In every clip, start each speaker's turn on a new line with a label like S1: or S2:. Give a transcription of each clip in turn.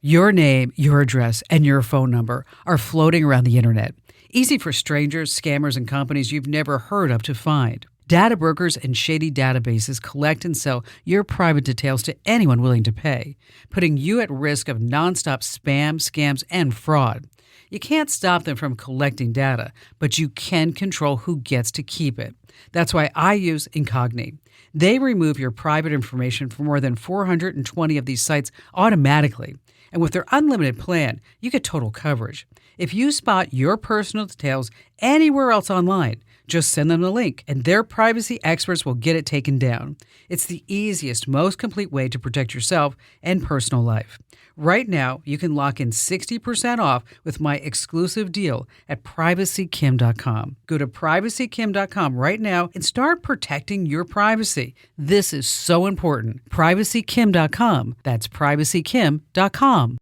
S1: Your name, your address, and your phone number are floating around the internet. Easy for strangers, scammers, and companies you've never heard of to find. Data brokers and shady databases collect and sell your private details to anyone willing to pay, putting you at risk of nonstop spam, scams, and fraud. You can't stop them from collecting data, but you can control who gets to keep it. That's why I use Incogni. They remove your private information from more than 420 of these sites automatically. And with their unlimited plan, you get total coverage. If you spot your personal details anywhere else online, just send them the link, and their privacy experts will get it taken down. It's the easiest, most complete way to protect yourself and personal life. Right now, you can lock in 60% off with my exclusive deal at privacykim.com. Go to privacykim.com right now and start protecting your privacy. This is so important. Privacykim.com. That's privacykim.com.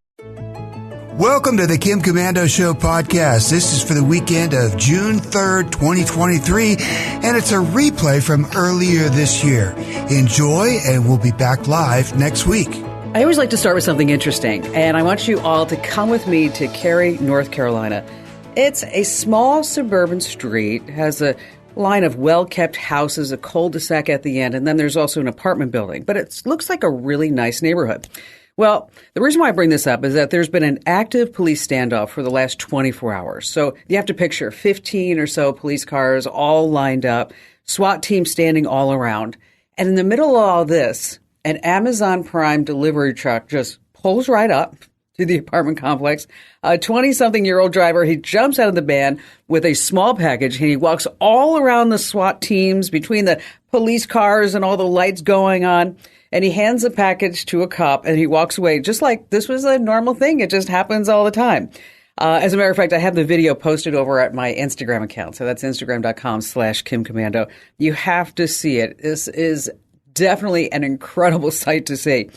S2: Welcome to the Kim Komando Show podcast. This is for the weekend of June 3rd, 2023, and it's a replay from earlier this year. Enjoy, and we'll be back live next week.
S3: I always like to start with something interesting, and I want you all to come with me to Cary, North Carolina. It's a small suburban street, has a line of well-kept houses, a cul-de-sac at the end, and then there's also an apartment building. But it looks like a really nice neighborhood. Well, the reason why I bring this up is that there's been an active police standoff for the last 24 hours. So you have to picture 15 or so police cars all lined up, SWAT team standing all around. And in the middle of all this, an Amazon Prime delivery truck just pulls right up to the apartment complex. A 20-something-year-old driver, he jumps out of the van with a small package, and he walks all around the SWAT teams between the police cars and all the lights going on. And he hands the package to a cop, and he walks away just like this was a normal thing. It just happens all the time. As a matter of fact, I have the video posted over at my Instagram account. So that's Instagram.com/Kim Komando. You have to see it. This is definitely an incredible sight to see.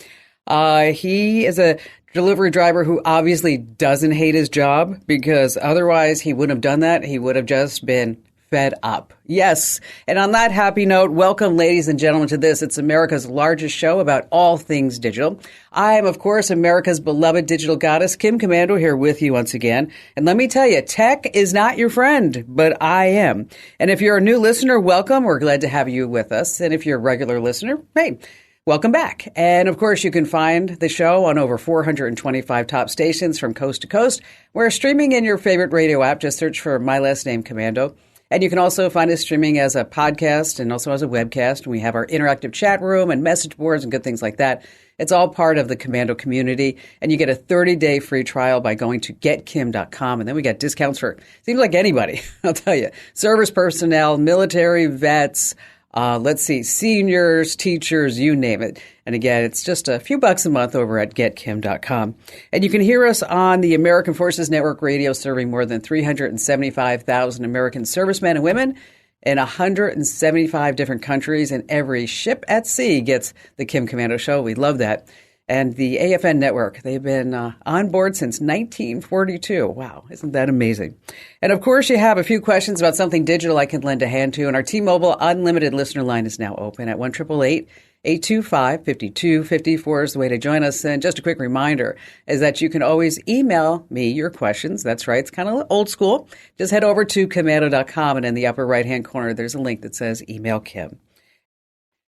S3: He is a delivery driver who obviously doesn't hate his job, because otherwise he wouldn't have done that. He would have just been fed up. Yes. And on that happy note, welcome, ladies and gentlemen, to this. It's America's largest show about all things digital. I am, of course, America's beloved digital goddess, Kim Komando, here with you once again. And let me tell you, tech is not your friend, but I am. And if you're a new listener, welcome. We're glad to have you with us. And if you're a regular listener, hey, welcome back. And of course, you can find the show on over 425 top stations from coast to coast. We're streaming in your favorite radio app. Just search for my last name, Komando. And you can also find us streaming as a podcast and also as a webcast. And we have our interactive chat room and message boards and good things like that. It's all part of the Komando community. And you get a 30-day free trial by going to getkim.com. And then we get discounts for, seems like anybody, I'll tell you, service personnel, military vets, seniors, teachers, you name it. And again, it's just a few bucks a month over at getkim.com. And you can hear us on the American Forces Network Radio, serving more than 375,000 American servicemen and women in 175 different countries. And every ship at sea gets the Kim Komando Show. We love that. And the AFN network, they've been on board since 1942. Wow, isn't that amazing? And of course, you have a few questions about something digital I can lend a hand to. And our T-Mobile Unlimited listener line is now open at 1-888-825-5254 is the way to join us. And just a quick reminder is that you can always email me your questions. That's right. It's kind of old school. Just head over to komando.com, and in the upper right-hand corner, there's a link that says Email Kim.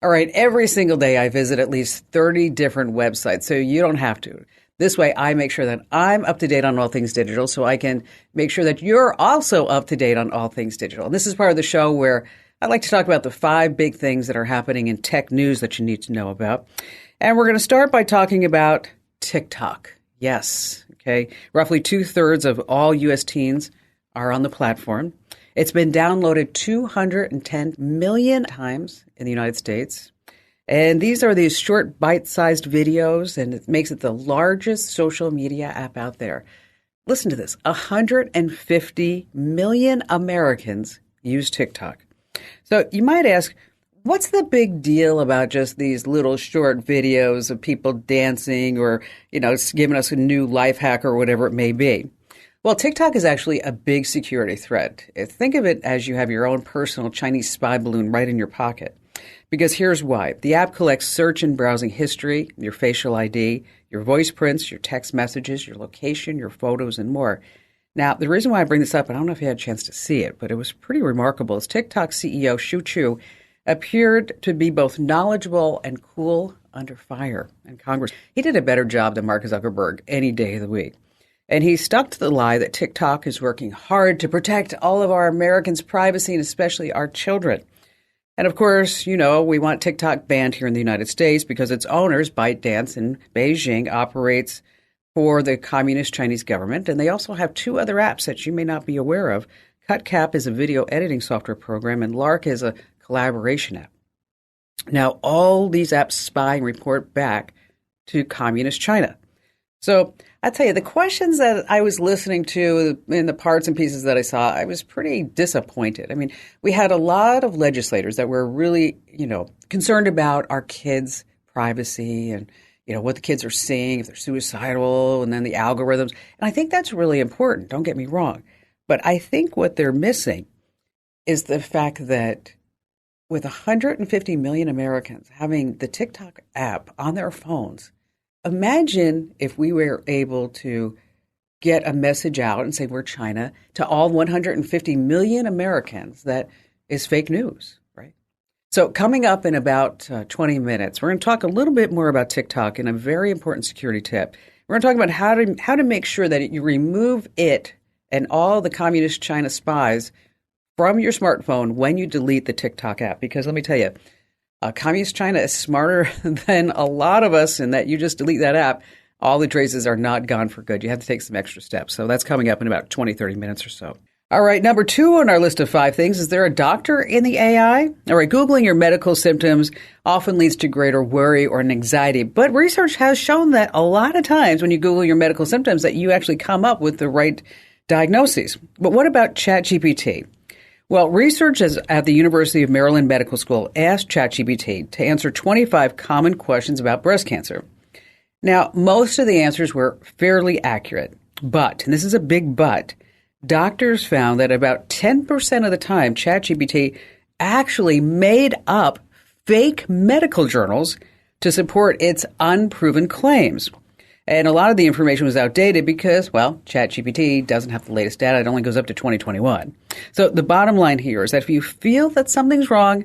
S3: All right, every single day I visit at least 30 different websites, so you don't have to. This way I make sure that I'm up to date on all things digital, so I can make sure that you're also up to date on all things digital. And this is part of the show where I like to talk about the 5 big things that are happening in tech news that you need to know about. And we're going to start by talking about TikTok. Yes, okay. Roughly 2/3 of all U.S. teens are on the platform. It's been downloaded 210 million times in the United States. And these are these short, bite-sized videos, and it makes it the largest social media app out there. Listen to this. 150 million Americans use TikTok. So you might ask, what's the big deal about just these little short videos of people dancing or, giving us a new life hack or whatever it may be? Well, TikTok is actually a big security threat. Think of it as you have your own personal Chinese spy balloon right in your pocket. Because here's why. The app collects search and browsing history, your facial ID, your voice prints, your text messages, your location, your photos, and more. Now, the reason why I bring this up, I don't know if you had a chance to see it, but it was pretty remarkable, is TikTok CEO Shu Chu appeared to be both knowledgeable and cool under fire in Congress. He did a better job than Mark Zuckerberg any day of the week. And he stuck to the lie that TikTok is working hard to protect all of our Americans' privacy and especially our children. And of course, you know, we want TikTok banned here in the United States because its owners, ByteDance in Beijing, operates for the communist Chinese government. And they also have two other apps that you may not be aware of. CutCap is a video editing software program, and Lark is a collaboration app. Now, all these apps spy and report back to communist China. So I tell you, the questions that I was listening to in the parts and pieces that I saw, I was pretty disappointed. I mean, we had a lot of legislators that were really, concerned about our kids' privacy and, what the kids are seeing, if they're suicidal, and then the algorithms. And I think that's really important. Don't get me wrong. But I think what they're missing is the fact that with 150 million Americans having the TikTok app on their phones, imagine if we were able to get a message out and say we're China to all 150 million Americans that is fake news, right? So coming up in about 20 minutes, we're going to talk a little bit more about TikTok and a very important security tip. We're going to talk about how to make sure that you remove it and all the communist China spies from your smartphone when you delete the TikTok app. Because let me tell you, communist China is smarter than a lot of us in that you just delete that app. All the traces are not gone for good. You have to take some extra steps. So that's coming up in about 20, 30 minutes or so. All right, number 2 on our list of 5 things. Is there a doctor in the AI? All right, Googling your medical symptoms often leads to greater worry or anxiety. But research has shown that a lot of times when you Google your medical symptoms that you actually come up with the right diagnoses. But what about ChatGPT? Well, researchers at the University of Maryland Medical School asked ChatGPT to answer 25 common questions about breast cancer. Now, most of the answers were fairly accurate, but, and this is a big but, doctors found that about 10% of the time ChatGPT actually made up fake medical journals to support its unproven claims. And a lot of the information was outdated because, well, ChatGPT doesn't have the latest data. It only goes up to 2021. So the bottom line here is that if you feel that something's wrong,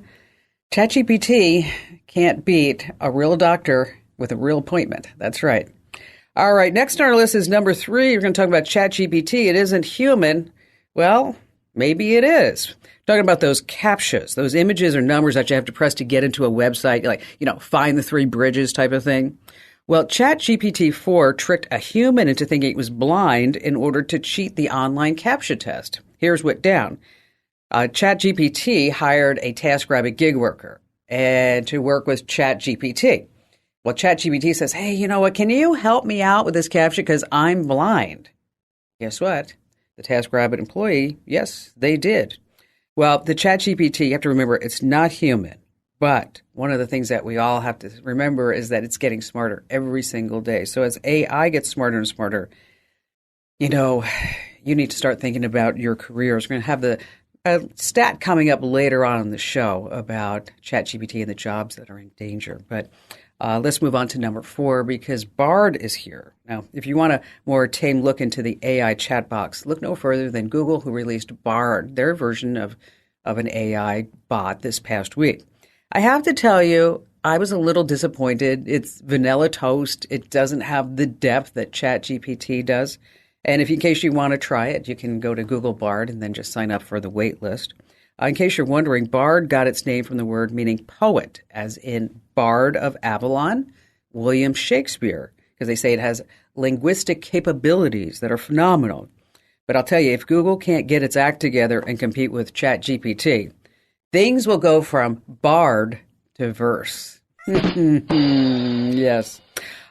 S3: ChatGPT can't beat a real doctor with a real appointment. That's right. All right, next on our list is number 3. We're going to talk about ChatGPT. It isn't human. Well, maybe it is. Talking about those CAPTCHAs, those images or numbers that you have to press to get into a website, like, find the 3 bridges type of thing. Well, ChatGPT-4 tricked a human into thinking it was blind in order to cheat the online CAPTCHA test. Here's what down. ChatGPT hired a TaskRabbit gig worker and to work with ChatGPT. Well, ChatGPT says, hey, you know what? Can you help me out with this CAPTCHA because I'm blind? Guess what? The TaskRabbit employee, yes, they did. Well, the ChatGPT, you have to remember, it's not human. But one of the things that we all have to remember is that it's getting smarter every single day. So as AI gets smarter and smarter, you need to start thinking about your careers. We're going to have a stat coming up later on in the show about ChatGPT and the jobs that are in danger. But let's move on to number 4 because Bard is here. Now, if you want a more tame look into the AI chat box, look no further than Google, who released Bard, their version of an AI bot this past week. I have to tell you, I was a little disappointed. It's vanilla toast. It doesn't have the depth that ChatGPT does. And in case you want to try it, you can go to Google Bard and then just sign up for the wait list. In case you're wondering, Bard got its name from the word meaning poet, as in Bard of Avalon, William Shakespeare, because they say it has linguistic capabilities that are phenomenal. But I'll tell you, if Google can't get its act together and compete with ChatGPT, things will go from bard to verse. Yes.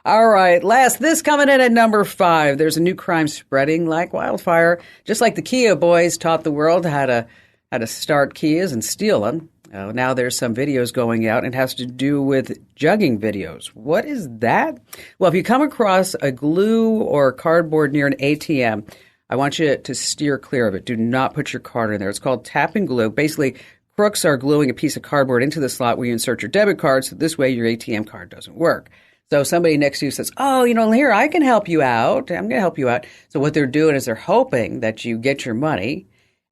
S3: All right. This coming in at number 5. There's a new crime spreading like wildfire. Just like the Kia boys taught the world how to start Kias and steal them. Now there's some videos going out and it has to do with jugging videos. What is that? Well, if you come across a glue or cardboard near an ATM, I want you to steer clear of it. Do not put your card in there. It's called tap and glue. Basically, crooks are gluing a piece of cardboard into the slot where you insert your debit card, so this way your ATM card doesn't work. So somebody next to you says, oh, here, I can help you out. I'm going to help you out. So what they're doing is they're hoping that you get your money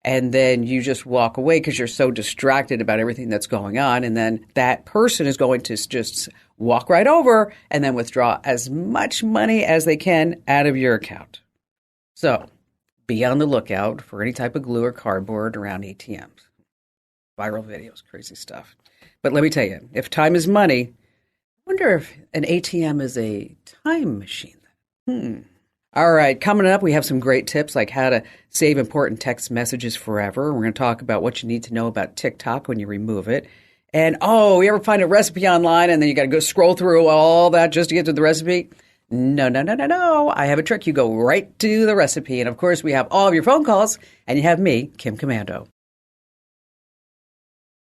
S3: and then you just walk away because you're so distracted about everything that's going on. And then that person is going to just walk right over and then withdraw as much money as they can out of your account. So be on the lookout for any type of glue or cardboard around ATMs. Viral videos, crazy stuff. But let me tell you, if time is money, I wonder if an ATM is a time machine. All right, coming up, we have some great tips like how to save important text messages forever. We're going to talk about what you need to know about TikTok when you remove it. And, you ever find a recipe online and then you got to go scroll through all that just to get to the recipe? No. I have a trick. You go right to the recipe. And, of course, we have all of your phone calls, and you have me, Kim Komando.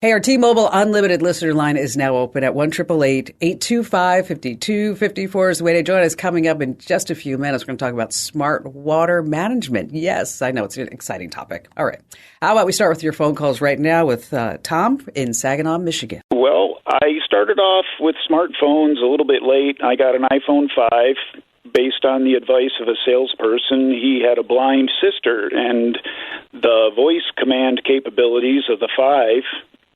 S3: Hey, our T-Mobile Unlimited listener line is now open at 1-888-825-5254 is the way to join us. Coming up in just a few minutes, we're going to talk about smart water management. Yes, I know it's an exciting topic. All right. How about we start with your phone calls right now with Tom in Saginaw, Michigan.
S4: Well, I started off with smartphones a little bit late. I got an iPhone 5 based on the advice of a salesperson. He had a blind sister, and the voice command capabilities of the 5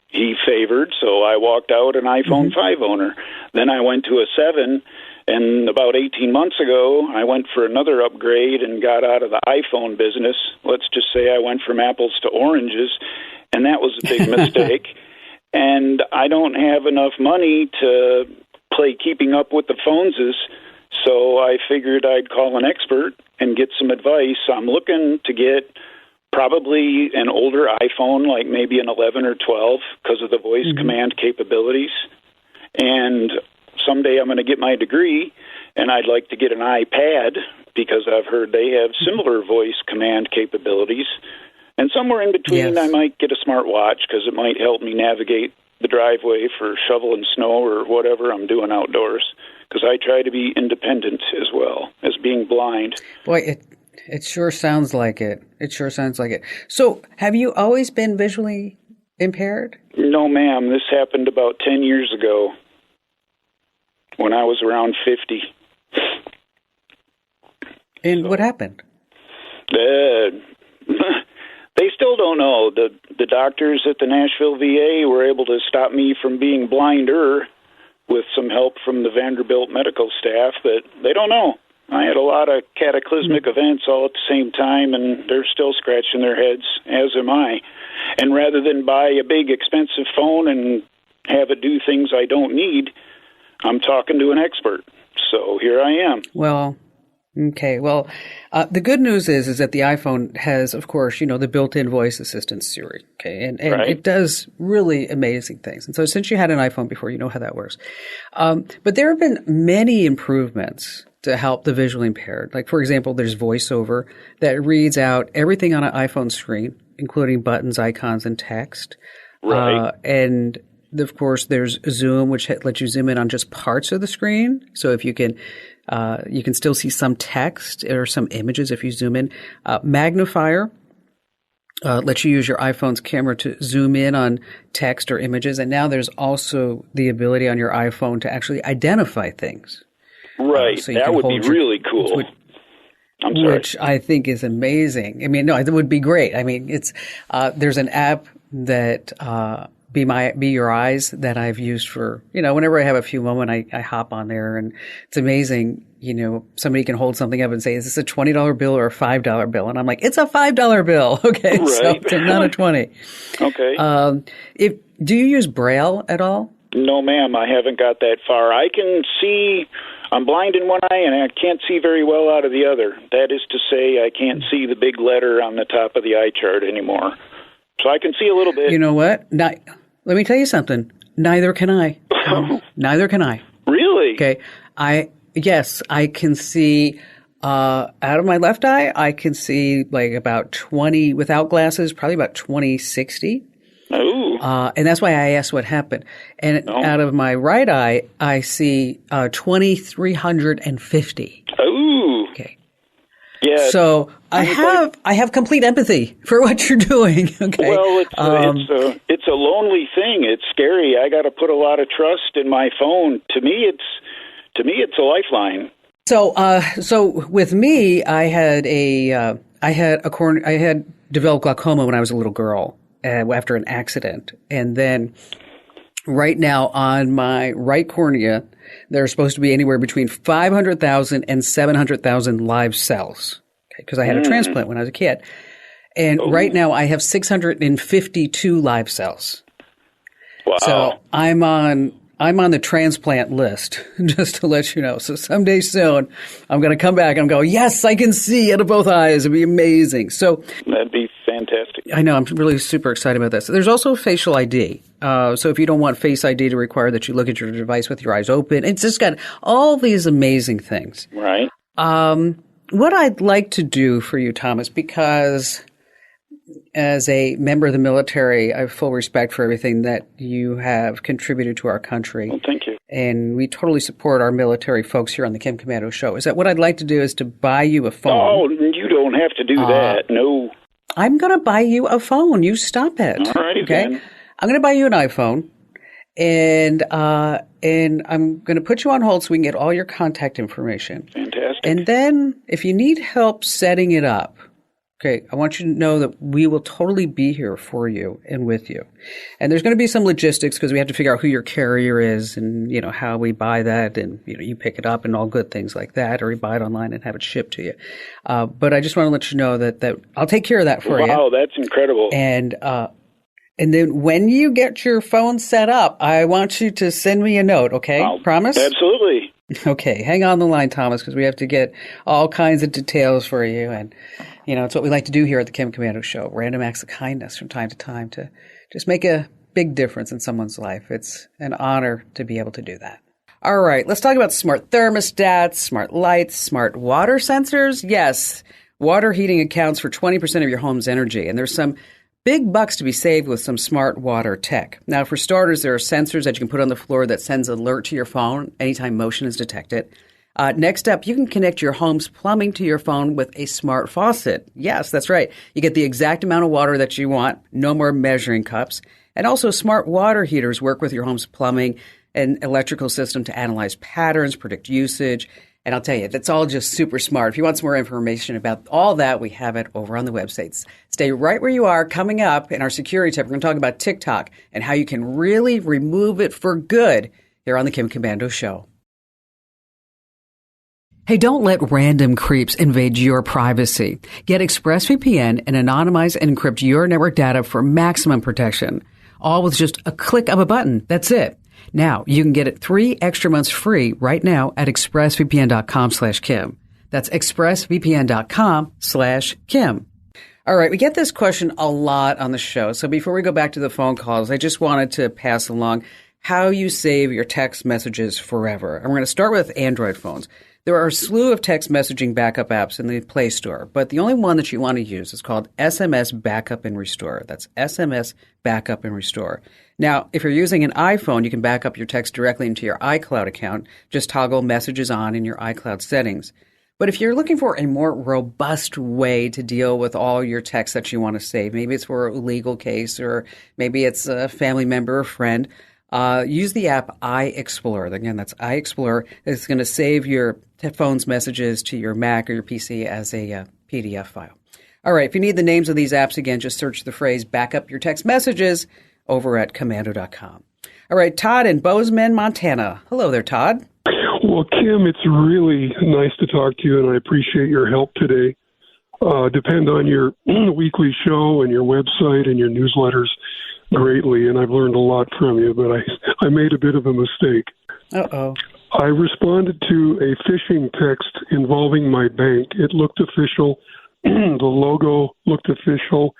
S4: he favored, so I walked out an iPhone 5 owner. Then I went to a 7, and about 18 months ago, I went for another upgrade and got out of the iPhone business. Let's just say I went from apples to oranges, and that was a big mistake. And I don't have enough money to play keeping up with the phoneses, so I figured I'd call an expert and get some advice. I'm looking to get probably an older iPhone, like maybe an 11 or 12, because of the voice command capabilities. And someday I'm going to get my degree, and I'd like to get an iPad, because I've heard they have similar voice command capabilities. And somewhere in between, I might get a smartwatch, because it might help me navigate the driveway for shoveling snow or whatever I'm doing outdoors, because I try to be independent as well as being blind.
S3: Boy, It sure sounds like it. So, have you always been visually impaired?
S4: No, ma'am. This happened about 10 years ago when I was around 50.
S3: And what happened?
S4: They still don't know. The doctors at the Nashville VA were able to stop me from being blinder with some help from the Vanderbilt medical staff, but they don't know. I had a lot of cataclysmic events all at the same time, and they're still scratching their heads, as am I. And rather than buy a big, expensive phone and have it do things I don't need, I'm talking to an expert. So here I am.
S3: Well, okay. Well, the good news is that the iPhone has, of course, the built-in voice assistant Siri. Okay, and
S4: right.
S3: It does really amazing things. And so, since you had an iPhone before, you know how that works. But there have been many improvements to help the visually impaired. Like, for example, there's VoiceOver that reads out everything on an iPhone screen, including buttons, icons, and text.
S4: Right.
S3: And of course, there's Zoom, which lets you zoom in on just parts of the screen. So if you can still see some text or some images if you zoom in. Magnifier lets you use your iPhone's camera to zoom in on text or images. And now there's also the ability on your iPhone to actually identify things.
S4: Right.
S3: So
S4: that would be really cool. I'm sorry.
S3: Which I think is amazing. I mean, no, it would be great. I mean, it's there's an app that Be Your Eyes that I've used for, whenever I have a few moments, I hop on there, and it's amazing. Somebody can hold something up and say, is this a $20 bill or a $5 bill? And I'm like, it's a $5 bill. Okay.
S4: Right.
S3: So it's not a 20.
S4: Okay.
S3: Do you use Braille at all?
S4: No, ma'am. I haven't got that far. I can see. I'm blind in one eye, and I can't see very well out of the other. That is to say, I can't see the big letter on the top of the eye chart anymore. So I can see a little bit.
S3: You know what? Let me tell you something. Neither can I. Neither can I.
S4: Really?
S3: Okay. Yes, I can see out of my left eye, I can see like about 20, without glasses, probably about 20/60.
S4: Ooh.
S3: And that's why I asked what happened. And out of my right eye, I see 2350.
S4: Ooh.
S3: Okay.
S4: Yeah.
S3: So I have complete empathy for what you're doing. Okay.
S4: Well, it's a lonely thing. It's scary. I got to put a lot of trust in my phone. To me, it's a lifeline.
S3: So with me, I had developed glaucoma when I was a little girl after an accident, and then right now on my right cornea, there's supposed to be anywhere between 500,000 and 700,000 live cells. Because I had a transplant when I was a kid. And right now I have 652 live cells.
S4: Wow.
S3: So I'm on the transplant list, just to let you know. So someday soon I'm going to come back and go, yes, I can see out of both eyes. It'd be amazing. So
S4: that'd be fantastic.
S3: I know. I'm really super excited about this. There's also facial ID. So if you don't want Face ID to require that you look at your device with your eyes open, it's just got all these amazing things.
S4: Right.
S3: What I'd like to do for you, Thomas, because as a member of the military, I have full respect for everything that you have contributed to our country.
S4: Well, thank you.
S3: And we totally support our military folks here on the Kim Komando Show. Is that what I'd like to do is to buy you a phone?
S4: Oh, you don't have to do that. No.
S3: I'm going to buy you a phone. You stop it.
S4: All righty,
S3: okay?
S4: then.
S3: I'm going to buy you an iPhone. And I'm going to put you on hold so we can get all your contact information.
S4: Fantastic.
S3: And then if you need help setting it up, okay, I want you to know that we will totally be here for you and with you. And there's going to be some logistics because we have to figure out who your carrier is and, you know, how we buy that and, you know, you pick it up and all good things like that, or you buy it online and have it shipped to you. But I just want to let you know that I'll take care of that for you.
S4: Wow, that's incredible.
S3: And then when you get your phone set up, I want you to send me a note, okay? Promise?
S4: Absolutely.
S3: Okay, hang on the line, Thomas, because we have to get all kinds of details for you. And, you know, it's what we like to do here at the Kim Komando Show, random acts of kindness from time to time to just make a big difference in someone's life. It's an honor to be able to do that. All right, let's talk about smart thermostats, smart lights, smart water sensors. Yes, water heating accounts for 20% of your home's energy, and there's some big bucks to be saved with some smart water tech. Now, for starters, there are sensors that you can put on the floor that sends an alert to your phone anytime motion is detected. Next up, you can connect your home's plumbing to your phone with a smart faucet. Yes, that's right. You get the exact amount of water that you want, no more measuring cups. And also, smart water heaters work with your home's plumbing and electrical system to analyze patterns, predict usage. And I'll tell you, that's all just super smart. If you want some more information about all that, we have it over on the websites. Stay right where you are. Coming up in our security tip, we're going to talk about TikTok and how you can really remove it for good here on the Kim Komando Show. Hey, don't let random creeps invade your privacy. Get ExpressVPN and anonymize and encrypt your network data for maximum protection. All with just a click of a button. That's it. Now, you can get it 3 extra months free right now at expressvpn.com/Kim. That's expressvpn.com/Kim. All right, we get this question a lot on the show. So before we go back to the phone calls, I just wanted to pass along how you save your text messages forever. And we're going to start with Android phones. There are a slew of text messaging backup apps in the Play Store, but the only one that you want to use is called SMS Backup and Restore. That's SMS Backup and Restore. Now, if you're using an iPhone, you can back up your text directly into your iCloud account. Just toggle messages on in your iCloud settings. But if you're looking for a more robust way to deal with all your texts that you want to save, maybe it's for a legal case or maybe it's a family member or friend, use the app iExplorer. Again, that's iExplorer. It's going to save your phone's messages to your Mac or your PC as a PDF file. All right, if you need the names of these apps, again, just search the phrase back up your text messages over at Komando.com. All right, Todd in Bozeman, Montana. Hello there, Todd.
S5: Well, Kim, it's really nice to talk to you, and I appreciate your help today. Depend on your weekly show and your website and your newsletters greatly, and I've learned a lot from you, but I made a bit of a mistake.
S3: Uh-oh.
S5: I responded to a phishing text involving my bank. It looked official. The logo looked official.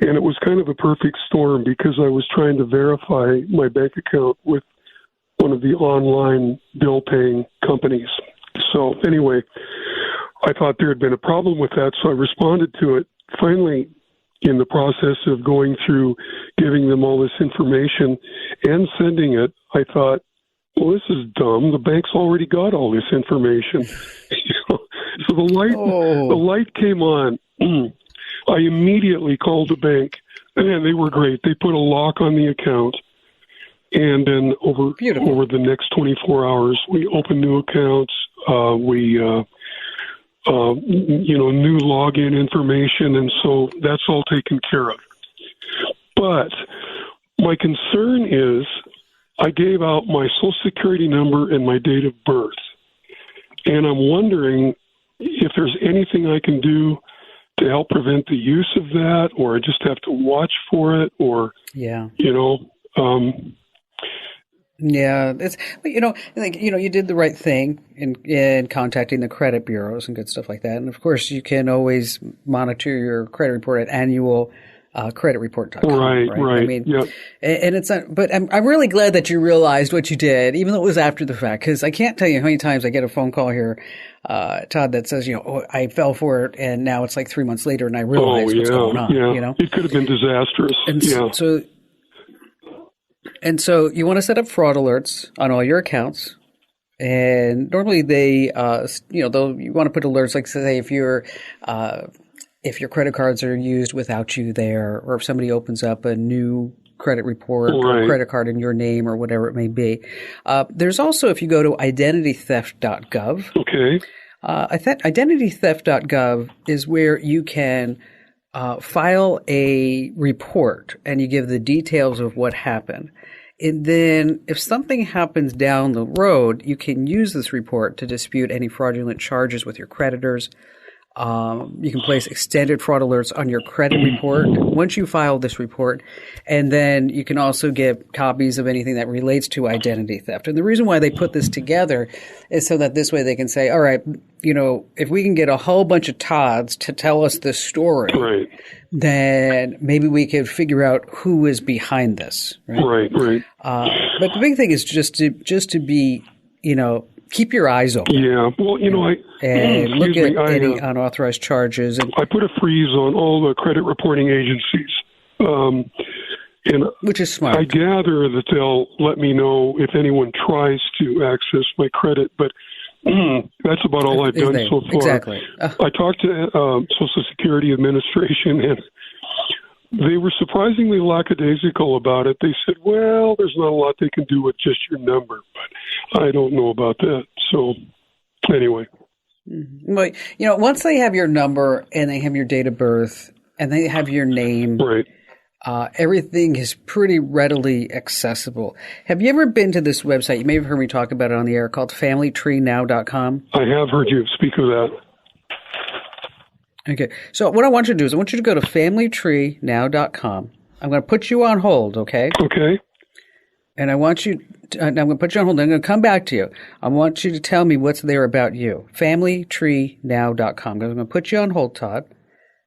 S5: And it was kind of a perfect storm because I was trying to verify my bank account with one of the online bill-paying companies. So anyway, I thought there had been a problem with that, so I responded to it. Finally, in the process of going through giving them all this information and sending it, I thought, well, this is dumb. The bank's already got all this information. So the light came on. I immediately called the bank, and they were great. They put a lock on the account, and then over the next 24 hours, we opened new accounts. New login information, and so that's all taken care of. But my concern is I gave out my Social Security number and my date of birth, and I'm wondering if there's anything I can do to help prevent the use of that, or I just have to watch for it, or
S3: Yeah, it's you did the right thing in contacting the credit bureaus and good stuff like that. And of course, you can always monitor your credit report at annualcreditreport.com.
S5: Right.
S3: I mean,
S5: yep.
S3: And it's not. But I'm really glad that you realized what you did, even though it was after the fact. Because I can't tell you how many times I get a phone call here, Todd, that says, I fell for it, and now it's like 3 months later, and I realize what's going on.
S5: Yeah. It could have been disastrous.
S3: And so you want to set up fraud alerts on all your accounts. And normally you want to put alerts like, say, if your credit cards are used without you there, or if somebody opens up a new credit report or credit card in your name or whatever it may be. There's also, if you go to identitytheft.gov.
S5: Okay.
S3: Identitytheft.gov is where you can file a report, and you give the details of what happened. And then if something happens down the road, you can use this report to dispute any fraudulent charges with your creditors. You can place extended fraud alerts on your credit report once you file this report. And then you can also get copies of anything that relates to identity theft. And the reason why they put this together is so that this way they can say, all right, if we can get a whole bunch of Todds to tell us this story, then maybe we could figure out who is behind this.
S5: Right.
S3: But the big thing is just to be, keep your eyes open.
S5: Yeah. Well,
S3: and look at any unauthorized charges. And
S5: I put a freeze on all the credit reporting agencies.
S3: Which is smart.
S5: I gather that they'll let me know if anyone tries to access my credit, but that's about all I've done so far.
S3: Exactly.
S5: I talked to Social Security Administration, and they were surprisingly lackadaisical about it. They said, well, there's not a lot they can do with just your number, but I don't know about that. So anyway.
S3: Well, once they have your number and they have your date of birth and they have your name, everything is pretty readily accessible. Have you ever been to this website? You may have heard me talk about it on the air, called FamilyTreeNow.com.
S5: I have heard you speak of that.
S3: Okay. So what I want you to do is I want you to go to FamilyTreeNow.com. I'm going to put you on hold, okay?
S5: Okay.
S3: And I want you I'm going to put you on hold. I'm going to come back to you. I want you to tell me what's there about you. FamilyTreeNow.com. I'm going to put you on hold, Todd.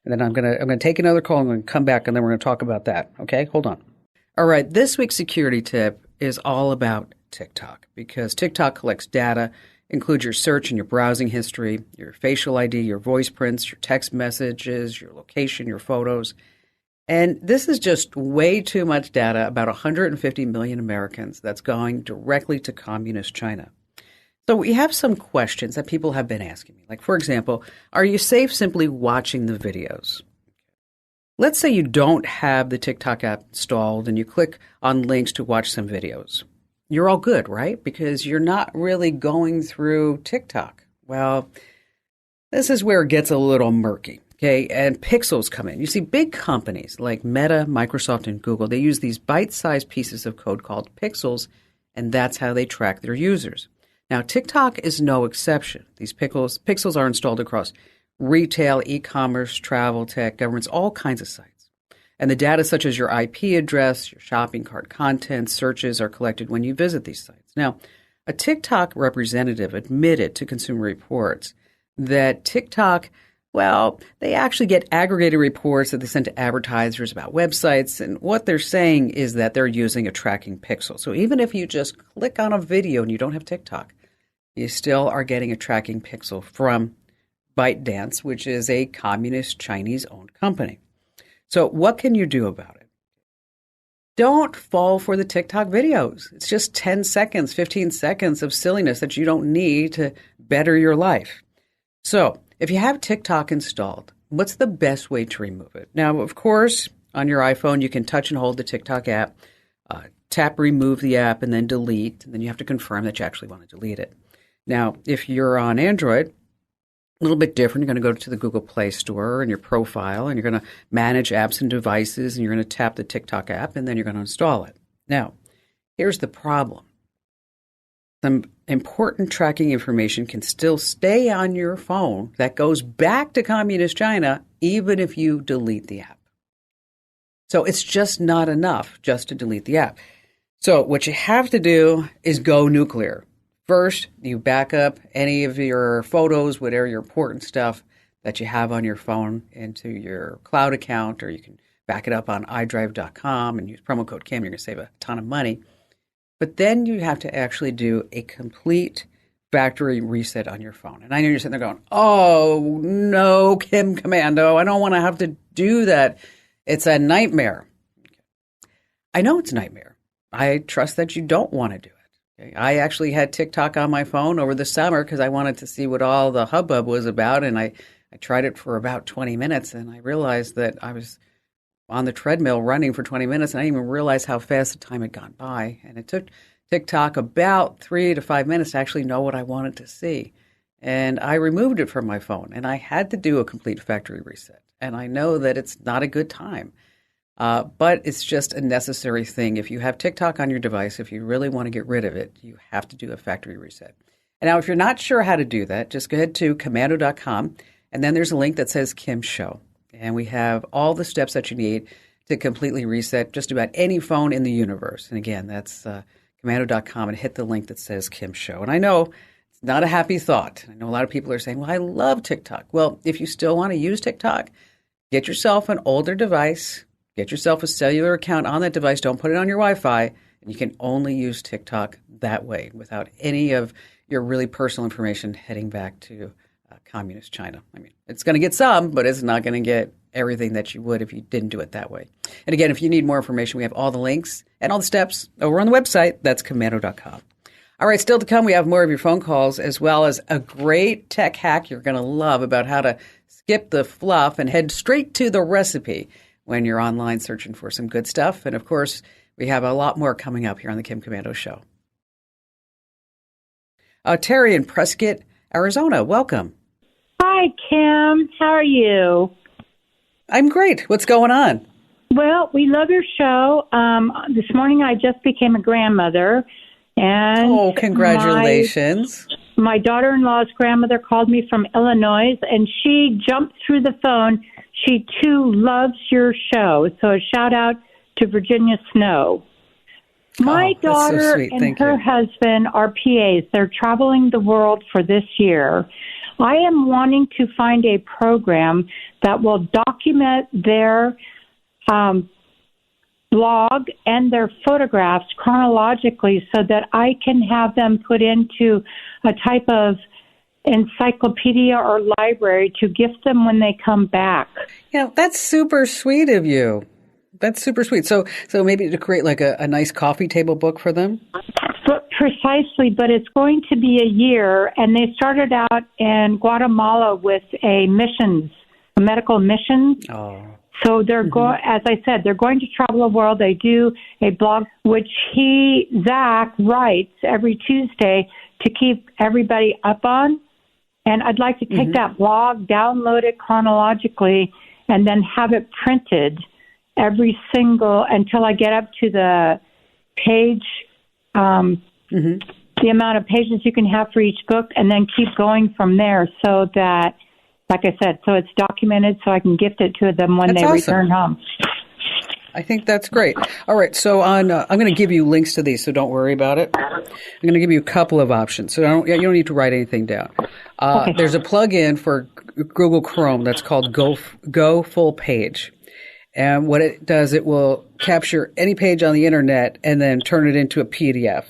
S3: And then I'm going to take another call. I'm going to come back, and then we're going to talk about that. Okay? Hold on. All right. This week's security tip is all about TikTok, because TikTok collects data, includes your search and your browsing history, your facial ID, your voice prints, your text messages, your location, your photos. And this is just way too much data about 150 million Americans that's going directly to communist China. So we have some questions that people have been asking me. Like, for example, are you safe simply watching the videos? Let's say you don't have the TikTok app installed and you click on links to watch some videos. You're all good, right? Because you're not really going through TikTok. Well, this is where it gets a little murky. Okay, and pixels come in. You see, big companies like Meta, Microsoft, and Google, they use these bite-sized pieces of code called pixels, and that's how they track their users. Now, TikTok is no exception. These pixels are installed across retail, e-commerce, travel, tech, governments, all kinds of sites. And the data such as your IP address, your shopping cart content, searches are collected when you visit these sites. Now, a TikTok representative admitted to Consumer Reports that TikTok, well, they actually get aggregated reports that they send to advertisers about websites, and what they're saying is that they're using a tracking pixel. So even if you just click on a video and you don't have TikTok, you still are getting a tracking pixel from ByteDance, which is a communist Chinese-owned company. So what can you do about it? Don't fall for the TikTok videos. It's just 10 seconds, 15 seconds of silliness that you don't need to better your life. So if you have TikTok installed, what's the best way to remove it? Now, of course, on your iPhone, you can touch and hold the TikTok app, tap remove the app, and then delete. And then you have to confirm that you actually want to delete it. Now, if you're on Android, a little bit different. You're going to go to the Google Play Store and your profile, and you're going to manage apps and devices, and you're going to tap the TikTok app, and then you're going to install it. Now, here's the problem. Some important tracking information can still stay on your phone that goes back to Communist China, even if you delete the app. So it's just not enough just to delete the app. So what you have to do is go nuclear. First, you back up any of your photos, whatever your important stuff that you have on your phone into your cloud account, or you can back it up on iDrive.com and use promo code CAM. You're going to save a ton of money. But then you have to actually do a complete factory reset on your phone. And I know you're sitting there going, oh, no, Kim Komando, I don't want to have to do that. It's a nightmare. I know it's a nightmare. I trust that you don't want to do it. I actually had TikTok on my phone over the summer because I wanted to see what all the hubbub was about, and I tried it for about 20 minutes, and I realized that I was on the treadmill running for 20 minutes, and I didn't even realize how fast the time had gone by. And it took TikTok about 3 to 5 minutes to actually know what I wanted to see. And I removed it from my phone, and I had to do a complete factory reset. And I know that it's not a good time. But it's just a necessary thing. If you have TikTok on your device, if you really want to get rid of it, you have to do a factory reset. And now, if you're not sure how to do that, just go ahead to komando.com, and then there's a link that says Kim Show. And we have all the steps that you need to completely reset just about any phone in the universe. And again, that's komando.com, and hit the link that says Kim Show. And I know it's not a happy thought. I know a lot of people are saying, well, I love TikTok. Well, if you still want to use TikTok, get yourself an older device. Get yourself a cellular account on that device. Don't put it on your Wi-Fi. And you can only use TikTok that way without any of your really personal information heading back to Communist China. I mean, it's going to get some, but it's not going to get everything that you would if you didn't do it that way. And again, if you need more information, we have all the links and all the steps over on the website. That's komando.com. All right, still to come, we have more of your phone calls as well as a great tech hack you're going to love about how to skip the fluff and head straight to the recipe when you're online searching for some good stuff. And of course, we have a lot more coming up here on the Kim Komando Show. Terry in Prescott, Arizona, welcome.
S6: Hi, Kim. How are you?
S3: I'm great. What's going on?
S6: Well, we love your show. This morning I just became a grandmother. And
S3: congratulations.
S6: My daughter-in-law's grandmother called me from Illinois, and she jumped through the phone. She, too, loves your show. So a shout-out to Virginia Snow. My daughter
S3: so sweet.
S6: and her husband are PAs. They're traveling the world for this year. I am wanting to find a program that will document their blog and their photographs chronologically so that I can have them put into a type of encyclopedia or library to gift them when they come back.
S3: Yeah, that's super sweet of you. That's super sweet. So maybe to create like a nice coffee table book for them?
S6: But precisely, but it's going to be a year, and they started out in Guatemala with a medical mission.
S3: Oh.
S6: So they're as I said, they're going to travel the world. They do a blog, which Zach, writes every Tuesday to keep everybody up on. And I'd like to take that blog, download it chronologically, and then have it printed every single until I get up to the page, the amount of pages you can have for each book, and then keep going from there so that, like I said, so it's documented so I can gift it to them when they return home.
S3: I think that's great. All right, so I'm going to give you links to these, so don't worry about it. I'm going to give you a couple of options, so you don't need to write anything down. Okay. There's a plug-in for Google Chrome that's called Go Full Page. And what it does, it will capture any page on the internet and then turn it into a PDF.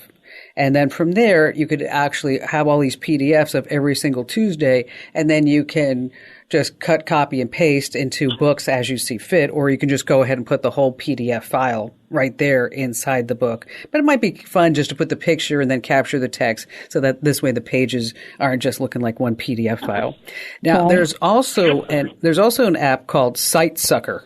S3: And then from there, you could actually have all these PDFs of every single Tuesday, and then you can just cut, copy, and paste into books as you see fit, or you can just go ahead and put the whole PDF file right there inside the book. But it might be fun just to put the picture and then capture the text so that this way the pages aren't just looking like one PDF file. Now, there's also an app called SiteSucker.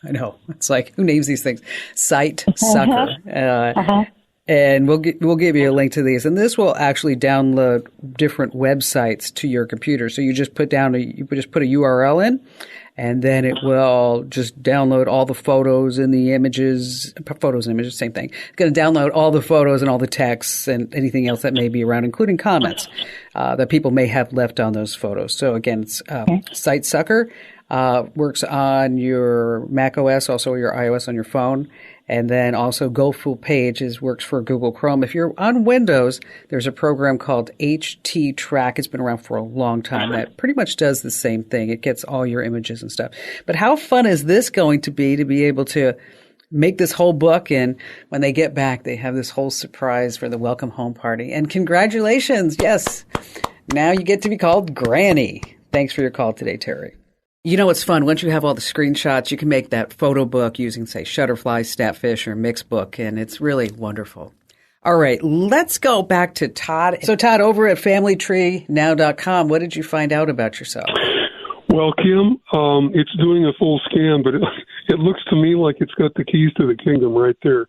S3: I know. It's like, who names these things? SiteSucker. And we'll give you a link to these. And this will actually download different websites to your computer. So you just put a URL in, and then it will just download all the photos and the images, same thing. It's going to download all the photos and all the texts and anything else that may be around, including comments that people may have left on those photos. So again, it's SiteSucker. Works on your Mac OS, also your iOS on your phone. And then also Go Full Page works for Google Chrome. If you're on Windows, there's a program called HT Track. It's been around for a long time that pretty much does the same thing. It gets all your images and stuff. But how fun is this going to be able to make this whole book, and when they get back, they have this whole surprise for the welcome home party. And congratulations. Yes. Now you get to be called Granny. Thanks for your call today, Terry. You know, it's fun. Once you have all the screenshots, you can make that photo book using, say, Shutterfly, Snapfish, or Mixbook, and it's really wonderful. All right, let's go back to Todd. So, Todd, over at FamilyTreeNow.com, what did you find out about yourself?
S5: Well, Kim, it's doing a full scan, but it looks to me like it's got the keys to the kingdom right there.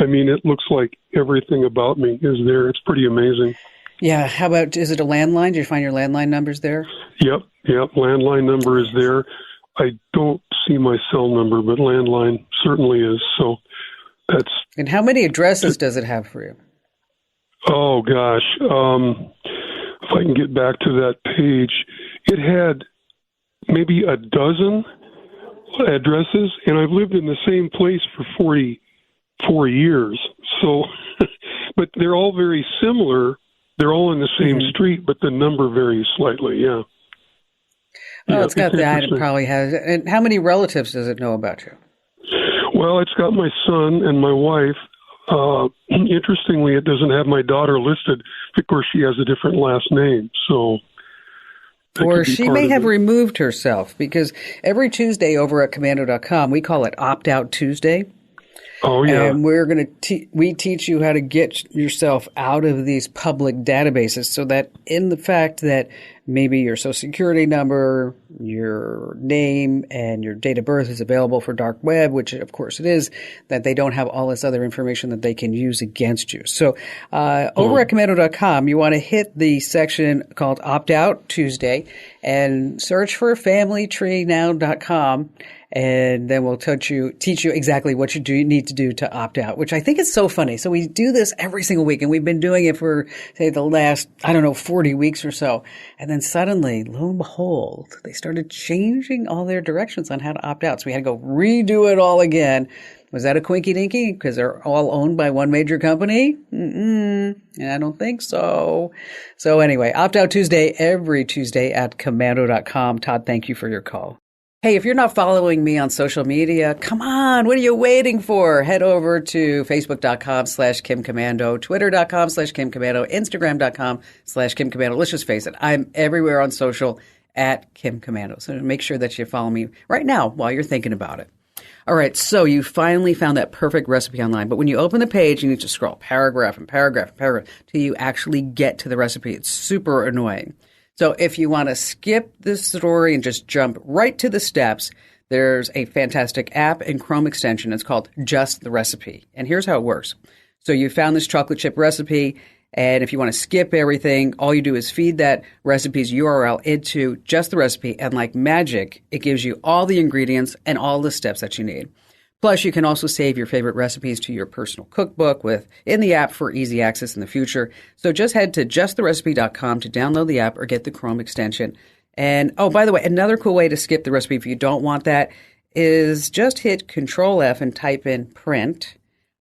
S5: I mean, it looks like everything about me is there. It's pretty amazing.
S3: Yeah. How about, is it a landline? Did you find your landline numbers there?
S5: Yep. Landline number is there. I don't see my cell number, but landline certainly is. So that's.
S3: And how many addresses does it have for you?
S5: Oh, gosh. If I can get back to that page, it had maybe a dozen addresses, and I've lived in the same place for 44 years. So, but they're all very similar. They're all in the same street, but the number varies slightly, yeah.
S3: Oh, it's got that. It probably has. And how many relatives does it know about you?
S5: Well, it's got my son and my wife. Interestingly, it doesn't have my daughter listed. Of course, she has a different last name, so.
S3: Or she may have removed herself, because every Tuesday over at Komando.com, we call it Opt-Out Tuesday.
S5: Oh, yeah.
S3: And we're going to we teach you how to get yourself out of these public databases, so that in the fact that maybe your social security number, your name, and your date of birth is available for dark web, which of course it is, that they don't have all this other information that they can use against you. So over at Komando.com, you want to hit the section called Opt Out Tuesday and search for FamilyTreeNow.com. And then we'll teach you exactly what you need to do to opt out, which I think is so funny. So we do this every single week, and we've been doing it for, say, the last, 40 weeks or so. And then suddenly, lo and behold, they started changing all their directions on how to opt out. So we had to go redo it all again. Was that a quinky dinky? Because they're all owned by one major company? And I don't think so. So anyway, Opt Out Tuesday, every Tuesday at Komando.com. Todd, thank you for your call. Hey, if you're not following me on social media, come on, what are you waiting for? Head over to Facebook.com/Kim Komando, Twitter.com/Kim Komando, Instagram.com/Kim Komando. Let's just face it, I'm everywhere on social at Kim Komando. So make sure that you follow me right now while you're thinking about it. All right, so you finally found that perfect recipe online. But when you open the page, you need to scroll paragraph and paragraph and paragraph till you actually get to the recipe. It's super annoying. So if you want to skip this story and just jump right to the steps, there's a fantastic app and Chrome extension. It's called Just the Recipe. And here's how it works. So you found this chocolate chip recipe, and if you want to skip everything, all you do is feed that recipe's URL into Just the Recipe, and like magic, it gives you all the ingredients and all the steps that you need. Plus, you can also save your favorite recipes to your personal cookbook in the app for easy access in the future. So just head to justtherecipe.com to download the app or get the Chrome extension. And, oh, by the way, another cool way to skip the recipe if you don't want that is just hit Control F and type in print,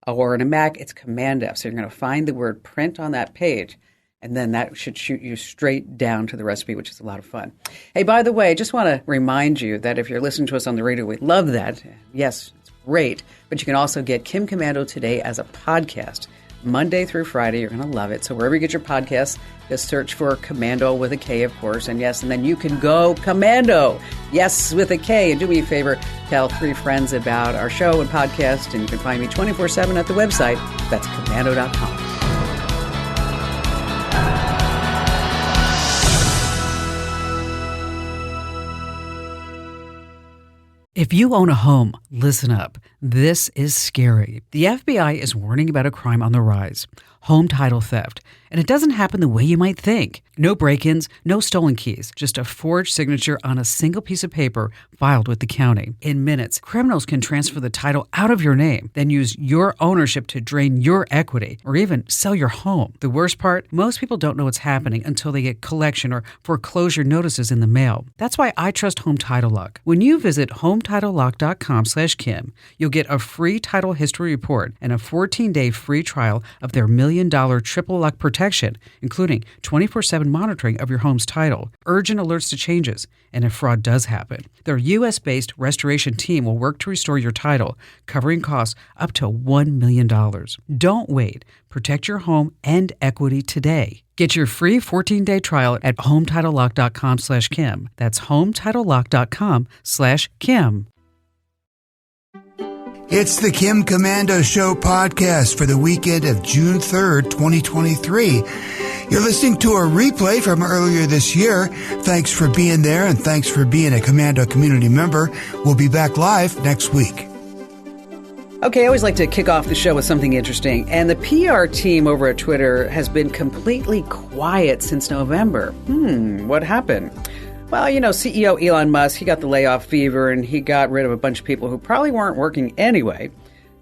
S3: or in a Mac, it's Command F. So you're going to find the word print on that page, and then that should shoot you straight down to the recipe, which is a lot of fun. Hey, by the way, I just want to remind you that if you're listening to us on the radio, we love that. Yes, great. But you can also get Kim Komando Today as a podcast Monday through Friday. You're going to love it. So wherever you get your podcasts, just search for Komando with a K, of course. And yes, and then you can go Komando. Yes, with a K. And do me a favor, Tell 3 friends about our show and podcast, and you can find me 24/7 at the website. That's komando.com.
S1: If you own a home, listen up. This is scary. The FBI is warning about a crime on the rise, home title theft. And it doesn't happen the way you might think. No break-ins, no stolen keys, just a forged signature on a single piece of paper filed with the county. In minutes, criminals can transfer the title out of your name, then use your ownership to drain your equity or even sell your home. The worst part, most people don't know what's happening until they get collection or foreclosure notices in the mail. That's why I trust Home Title Lock. When you visit HometitleLock.com/Kim, you'll get a free title history report and a 14-day free trial of their $1 million triple lock protection, including 24/7 monitoring of your home's title, urgent alerts to changes, and if fraud does happen. Their U.S.-based restoration team will work to restore your title, covering costs up to $1 million. Don't wait. Protect your home and equity today. Get your free 14-day trial at HometitleLock.com/Kim. That's HometitleLock.com/Kim.
S2: It's the Kim Komando Show podcast for the weekend of June 3rd, 2023. You're listening to a replay from earlier this year. Thanks for being there, and thanks for being a Komando community member. We'll be back live next week.
S3: Okay, I always like to kick off the show with something interesting. And the PR team over at Twitter has been completely quiet since November. What happened? Well, CEO Elon Musk, he got the layoff fever and he got rid of a bunch of people who probably weren't working anyway.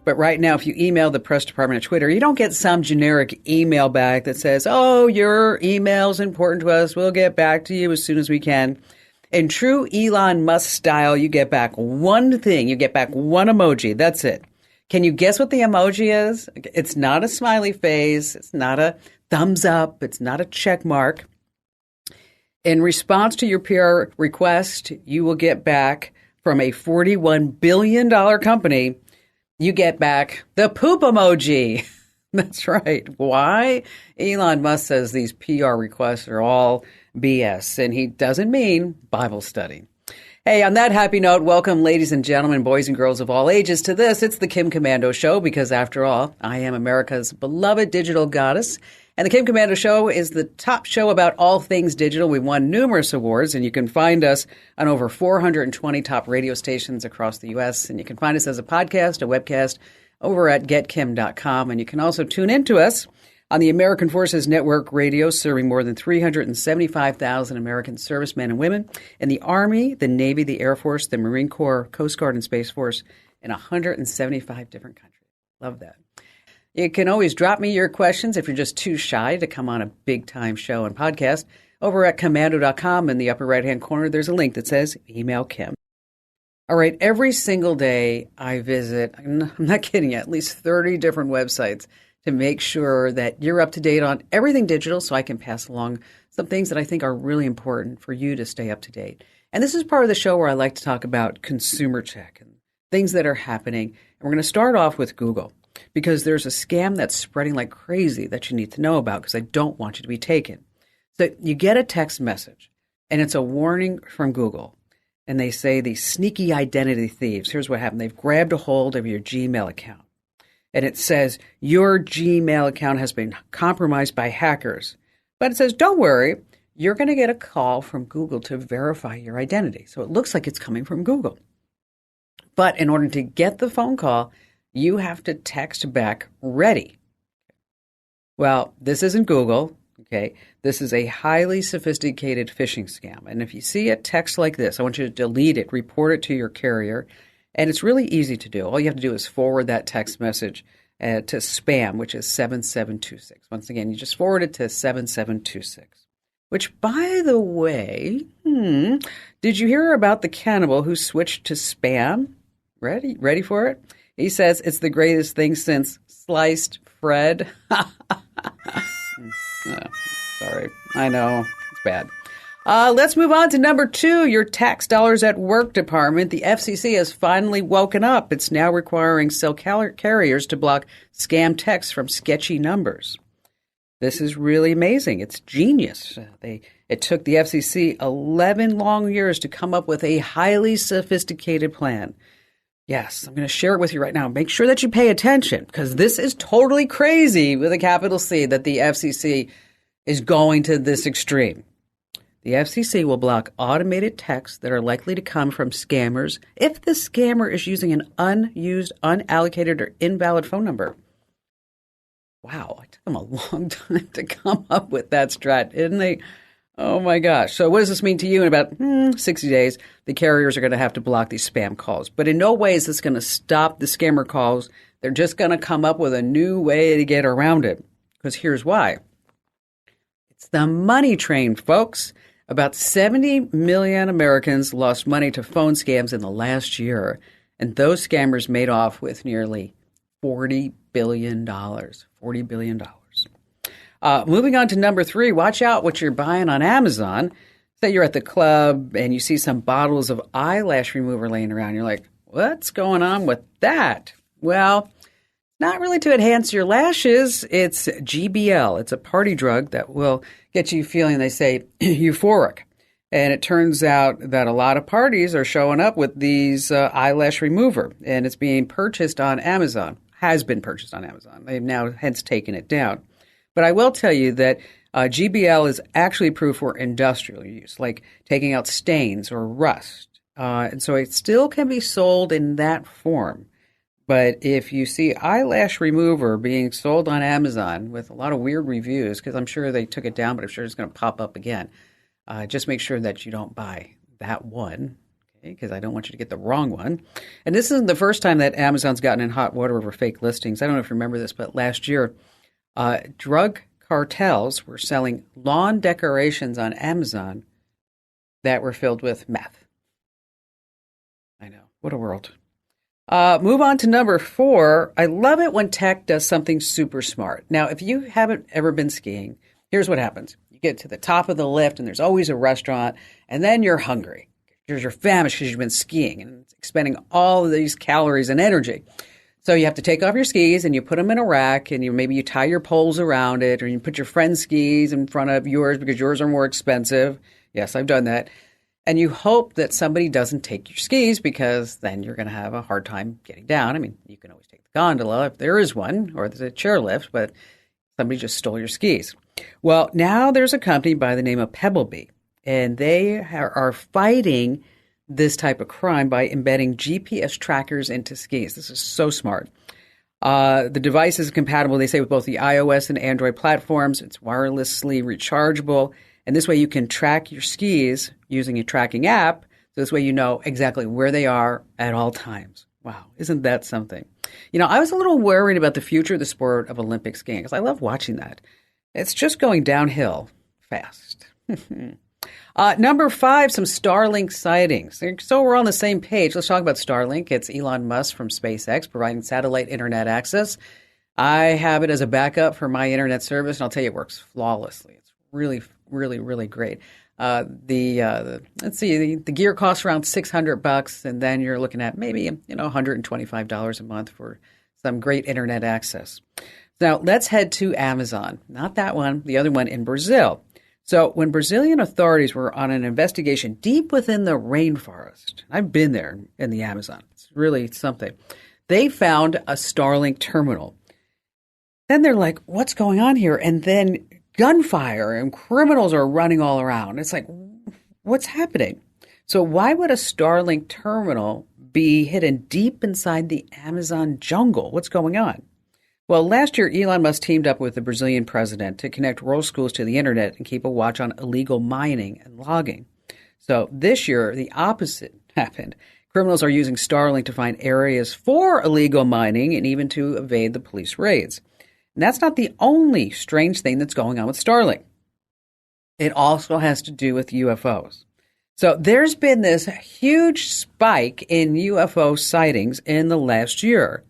S3: But right now, if you email the press department at Twitter, you don't get some generic email back that says, oh, your email's important to us. We'll get back to you as soon as we can. In true Elon Musk style, you get back one thing. You get back one emoji. That's it. Can you guess what the emoji is? It's not a smiley face. It's not a thumbs up. It's not a check mark. In response to your PR request, you will get back from a $41 billion company, you get back the poop emoji. That's right. Why? Elon Musk says these PR requests are all BS, and he doesn't mean Bible study. Hey, on that happy note, welcome, ladies and gentlemen, boys and girls of all ages, to this. It's the Kim Komando Show, because after all, I am America's beloved digital goddess. And the Kim Komando Show is the top show about all things digital. We've won numerous awards, and you can find us on over 420 top radio stations across the U.S. And you can find us as a podcast, a webcast, over at getkim.com. And you can also tune into us on the American Forces Network Radio, serving more than 375,000 American servicemen and women in the Army, the Navy, the Air Force, the Marine Corps, Coast Guard, and Space Force in 175 different countries. Love that. You can always drop me your questions if you're just too shy to come on a big-time show and podcast. Over at komando.com in the upper right-hand corner, there's a link that says Email Kim. All right, every single day I visit, I'm not kidding you, at least 30 different websites to make sure that you're up to date on everything digital, so I can pass along some things that I think are really important for you to stay up to date. And this is part of the show where I like to talk about consumer tech and things that are happening. And we're going to start off with Google, because there's a scam that's spreading like crazy that you need to know about, because I don't want you to be taken. So you get a text message, and it's a warning from Google. And they say these sneaky identity thieves, here's what happened. They've grabbed a hold of your Gmail account. And it says, your Gmail account has been compromised by hackers. But it says, don't worry, you're going to get a call from Google to verify your identity. So it looks like it's coming from Google. But in order to get the phone call, you have to text back, ready. Well, this isn't Google, okay? This is a highly sophisticated phishing scam. And if you see a text like this, I want you to delete it, report it to your carrier. And it's really easy to do. All you have to do is forward that text message to spam, which is 7726. Once again, you just forward it to 7726. Which, by the way, did you hear about the cannibal who switched to spam? Ready for it? He says it's the greatest thing since sliced Fred. Sorry. I know. It's bad. Let's move on to number 2, your tax dollars at work department. The FCC has finally woken up. It's now requiring cell carriers to block scam texts from sketchy numbers. This is really amazing. It's genius. It took the FCC 11 long years to come up with a highly sophisticated plan Yes, I'm going to share it with you right now. Make sure that you pay attention because this is totally crazy with a capital C that the FCC is going to this extreme. The FCC will block automated texts that are likely to come from scammers if the scammer is using an unused, unallocated, or invalid phone number. Wow, it took them a long time to come up with that strat, didn't they? Oh my gosh. So what does this mean to you? In about 60 days, the carriers are going to have to block these spam calls. But in no way is this going to stop the scammer calls. They're just going to come up with a new way to get around it. Because here's why. It's the money train, folks. About 70 million Americans lost money to phone scams in the last year. And those scammers made off with nearly $40 billion. $40 billion. Moving on to number 3, watch out what you're buying on Amazon. Say you're at the club and you see some bottles of eyelash remover laying around. You're like, what's going on with that? Well, not really to enhance your lashes. It's GBL. It's a party drug that will get you feeling, they say, euphoric. And it turns out that a lot of parties are showing up with these eyelash remover. And it's being purchased on Amazon. Has been purchased on Amazon. They've now hence taken it down. But I will tell you that GBL is actually approved for industrial use, like taking out stains or rust. And so it still can be sold in that form. But if you see eyelash remover being sold on Amazon with a lot of weird reviews, because I'm sure they took it down, but I'm sure it's going to pop up again, just make sure that you don't buy that one, okay? Because I don't want you to get the wrong one. And this isn't the first time that Amazon's gotten in hot water over fake listings. I don't know if you remember this, but last year, drug cartels were selling lawn decorations on Amazon that were filled with meth. I know. What a world. Move on to number 4. I love it when tech does something super smart. Now, if you haven't ever been skiing, here's what happens. You get to the top of the lift and there's always a restaurant and then you're hungry. You're famished because you've been skiing and expending all of these calories and energy. So you have to take off your skis and you put them in a rack and maybe you tie your poles around it or you put your friend's skis in front of yours because yours are more expensive. Yes, I've done that. And you hope that somebody doesn't take your skis because then you're going to have a hard time getting down. I mean, you can always take the gondola if there is one or there's a chairlift, but somebody just stole your skis. Well, now there's a company by the name of Pebblebee, and they are fighting this type of crime by embedding GPS trackers into skis. This is so smart. The device is compatible, they say, with both the iOS and Android platforms. It's wirelessly rechargeable. And this way you can track your skis using a tracking app. So this way you know exactly where they are at all times. Wow, isn't that something? You know, I was a little worried about the future of the sport of Olympic skiing because I love watching that. It's just going downhill fast. Number 5, some Starlink sightings. So we're on the same page. Let's talk about Starlink. It's Elon Musk from SpaceX providing satellite internet access. I have it as a backup for my internet service, and I'll tell you, it works flawlessly. It's really, really, really great. Let's see, the gear costs around $600, and then you're looking at maybe $125 a month for some great internet access. Now let's head to Amazon. Not that one, the other one in Brazil. So when Brazilian authorities were on an investigation deep within the rainforest, I've been there in the Amazon. It's really something. They found a Starlink terminal. Then they're like, what's going on here? And then gunfire and criminals are running all around. It's like, what's happening? So why would a Starlink terminal be hidden deep inside the Amazon jungle? What's going on? Well, last year, Elon Musk teamed up with the Brazilian president to connect rural schools to the internet and keep a watch on illegal mining and logging. So this year, the opposite happened. Criminals are using Starlink to find areas for illegal mining and even to evade the police raids. And that's not the only strange thing that's going on with Starlink. It also has to do with UFOs. So there's been this huge spike in UFO sightings in the last year.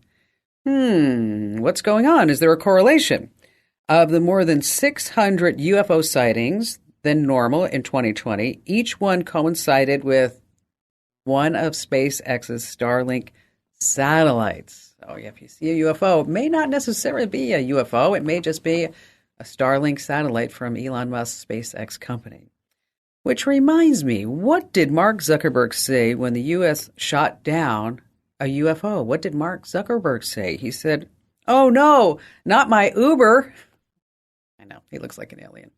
S3: What's going on? Is there a correlation? Of the more than 600 UFO sightings than normal in 2020, each one coincided with one of SpaceX's Starlink satellites. So if you see a UFO, it may not necessarily be a UFO. It may just be a Starlink satellite from Elon Musk's SpaceX company. Which reminds me, what did Mark Zuckerberg say when the U.S. shot down a UFO. What did Mark Zuckerberg say? He said, "Oh no, not my Uber." I know, he looks like an alien.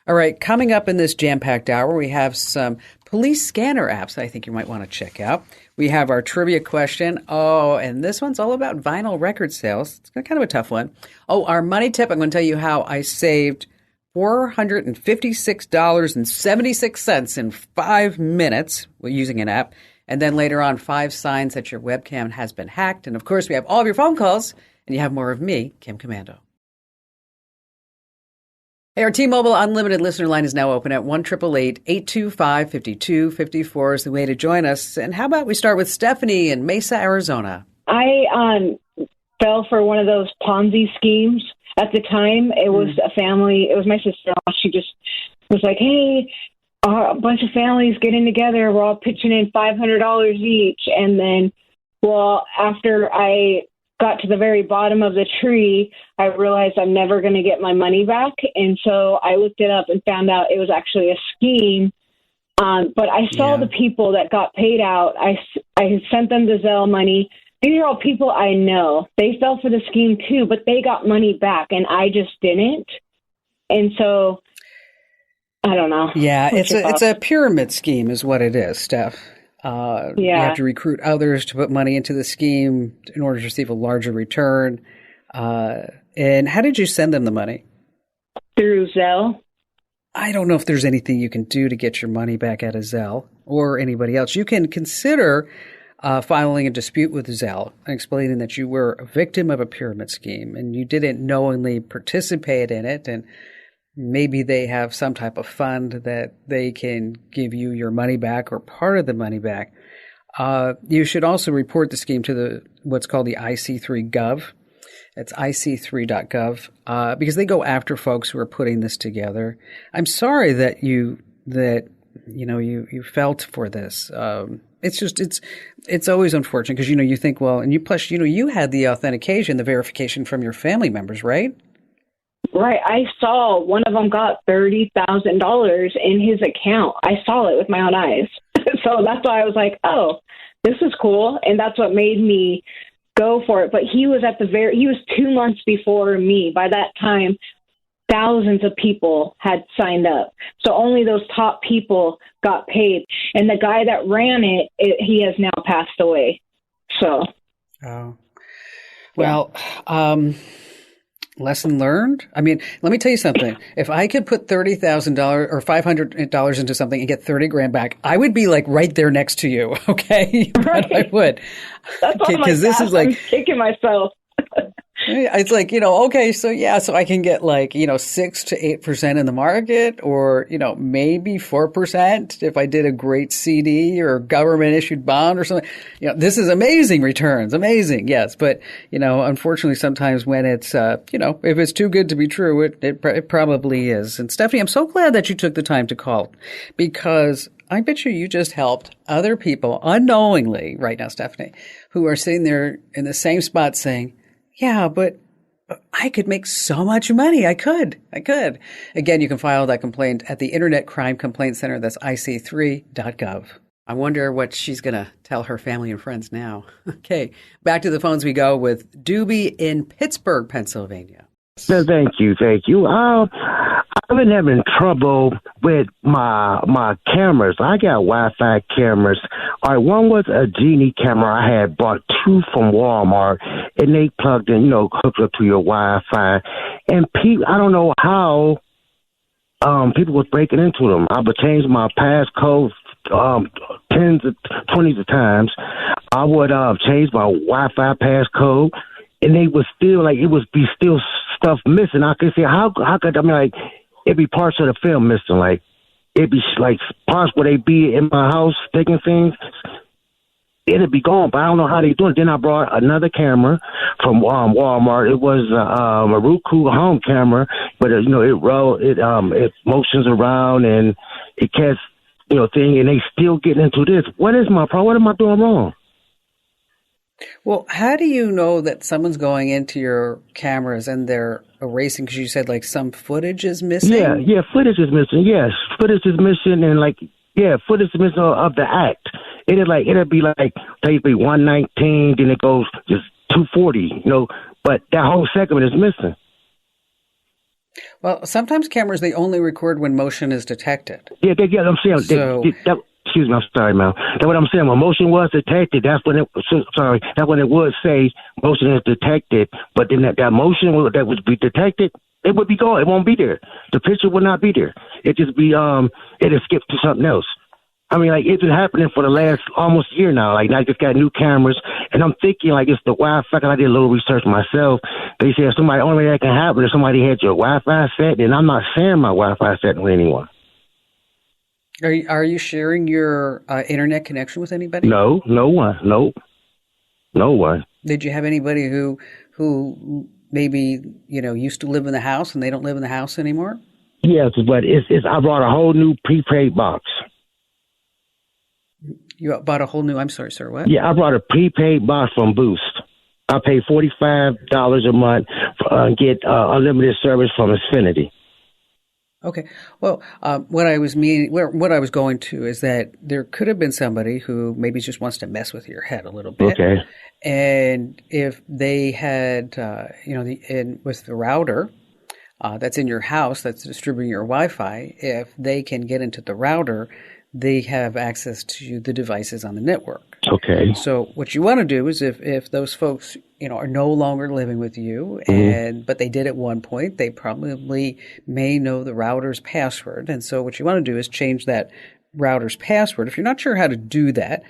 S3: All right, coming up in this jam-packed hour, we have some police scanner apps I think you might want to check out. We have our trivia question. Oh, and this one's all about vinyl record sales. It's kind of a tough one. Oh, our money tip, I'm going to tell you how I saved $456.76 in 5 minutes using an app. And then later on, 5 signs that your webcam has been hacked. And of course, we have all of your phone calls, and you have more of me, Kim Komando. Hey, our T-Mobile Unlimited listener line is now open at 1-888-825-5254 is the way to join us. And how about we start with Stephanie in Mesa, Arizona?
S7: I fell for one of those Ponzi schemes. At the time, it was a family. It was my sister-in-law. She just was like, hey, a bunch of families getting together. We're all pitching in $500 each. And then, well, after I got to the very bottom of the tree, I realized I'm never going to get my money back. And so I looked it up and found out it was actually a scheme. But I saw the people that got paid out. I sent them the Zelle money. These are all people I know. They fell for the scheme too, but they got money back and I just didn't. And so I don't know.
S3: Yeah, it's a pyramid scheme is what it is, Steph. You have to recruit others to put money into the scheme in order to receive a larger return. And how did you send them the money?
S7: Through Zelle.
S3: I don't know if there's anything you can do to get your money back out of Zelle or anybody else. You can consider filing a dispute with Zelle and explaining that you were a victim of a pyramid scheme and you didn't knowingly participate in it, and maybe they have some type of fund that they can give you your money back or part of the money back. You should also report the scheme to what's called the IC3 It's ic3.gov because they go after folks who are putting this together. I'm sorry that you felt for this. It's always unfortunate because you think, well, and you had the authentication, the verification from your family members, right?
S7: Right. I saw one of them got $30,000 in his account. I saw it with my own eyes. So that's why I was like, oh, this is cool. And that's what made me go for it. But he was he was 2 months before me. By that time, thousands of people had signed up. So only those top people got paid. And the guy that ran it, he has now passed away. So. Oh.
S3: Well, lesson learned? I mean, let me tell you something. If I could put $30,000 or $500 into something and get 30 grand back, I would be like right there next to you. Okay.
S7: Right.
S3: But I would.
S7: That's because this is like, I'm kicking myself.
S3: It's like, okay, so I can get 6 to 8% in the market or, maybe 4% if I did a great CD or government issued bond or something. This is amazing returns. Amazing. Yes. But, unfortunately, sometimes when it's, if it's too good to be true, it probably is. And Stephanie, I'm so glad that you took the time to call because I bet you just helped other people unknowingly right now, Stephanie, who are sitting there in the same spot saying, yeah, but I could make so much money. I could. Again, you can file that complaint at the Internet Crime Complaint Center. That's ic3.gov. I wonder what she's going to tell her family and friends now. Okay, back to the phones we go with Doobie in Pittsburgh, Pennsylvania.
S8: No, thank you. I've been having trouble with my cameras. I got Wi-Fi cameras. All right, one was a Genie camera. I had bought 2 from Walmart, and they plugged in, hooked up to your Wi-Fi. And I don't know how people was breaking into them. I would change my passcode 10s, 20s of times. I would change my Wi-Fi passcode, and they would still it would be still stuff missing. I could say how could it'd be parts of the film missing. It'd be parts where they be in my house taking things. It'd be gone, but I don't know how they do it. Then I brought another camera from Walmart. It was a Roku home camera, but it motions around and it casts thing, and they still getting into this. What is my problem? What am I doing wrong?
S3: Well, how do you know that someone's going into your cameras and they're erasing? Because you said some footage is missing.
S8: Yeah, footage is missing. Yes, footage is missing, and footage is missing of the act. it'll be like maybe 119, then it goes just 240, but that whole segment is missing.
S3: Well, sometimes cameras, they only record when motion is detected.
S8: Yeah, I'm saying. Excuse me, I'm sorry, ma'am. That's what I'm saying. When motion was detected, that's when it would say motion is detected. But then that motion that would be detected, it would be gone. It won't be there. The picture would not be there. It just be it'll skip to something else. I mean, like, it's been happening for the last almost year now. Like, I just got new cameras, and I'm thinking, like, it's the Wi-Fi. I did a little research myself. They said only way that can happen if somebody had your Wi-Fi set, and I'm not sharing my Wi-Fi set with anyone.
S3: Are you sharing your internet connection with anybody?
S8: No one. Nope. No one.
S3: Did you have anybody who maybe, used to live in the house and they don't live in the house anymore?
S8: Yes, but I brought a whole new prepaid box.
S3: You bought a whole new, I'm sorry, sir, what?
S8: Yeah, I brought a prepaid box from Boost. I pay $45 a month and get unlimited service from Xfinity.
S3: Okay. Well, what I was going to is that there could have been somebody who maybe just wants to mess with your head a little bit.
S8: Okay.
S3: And if they had, with the router that's in your house that's distributing your Wi-Fi, if they can get into the router, they have access to the devices on the network.
S8: Okay.
S3: So what you want to do is if those folks, are no longer living with you, but they did at one point, they probably may know the router's password. And so what you want to do is change that router's password. If you're not sure how to do that,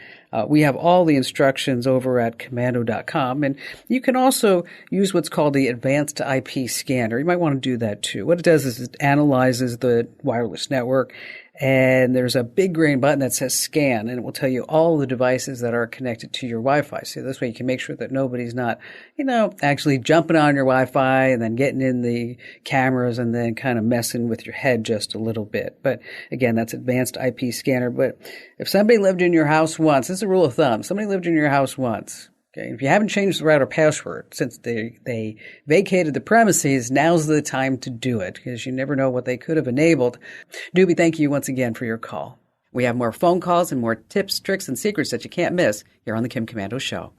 S3: we have all the instructions over at komando.com. And you can also use what's called the Advanced IP Scanner. You might want to do that too. What it does is it analyzes the wireless network, and there's a big green button that says scan, and it will tell you all the devices that are connected to your Wi-Fi. So this way you can make sure that nobody's not, actually jumping on your Wi-Fi and then getting in the cameras and then kind of messing with your head just a little bit. But again, that's Advanced IP Scanner. But if somebody lived in your house once, this is a rule of thumb, somebody lived in your house once, okay, if you haven't changed the router password since they vacated the premises, now's the time to do it, because you never know what they could have enabled. Doobie, thank you once again for your call. We have more phone calls and more tips, tricks, and secrets that you can't miss here on the Kim Komando Show.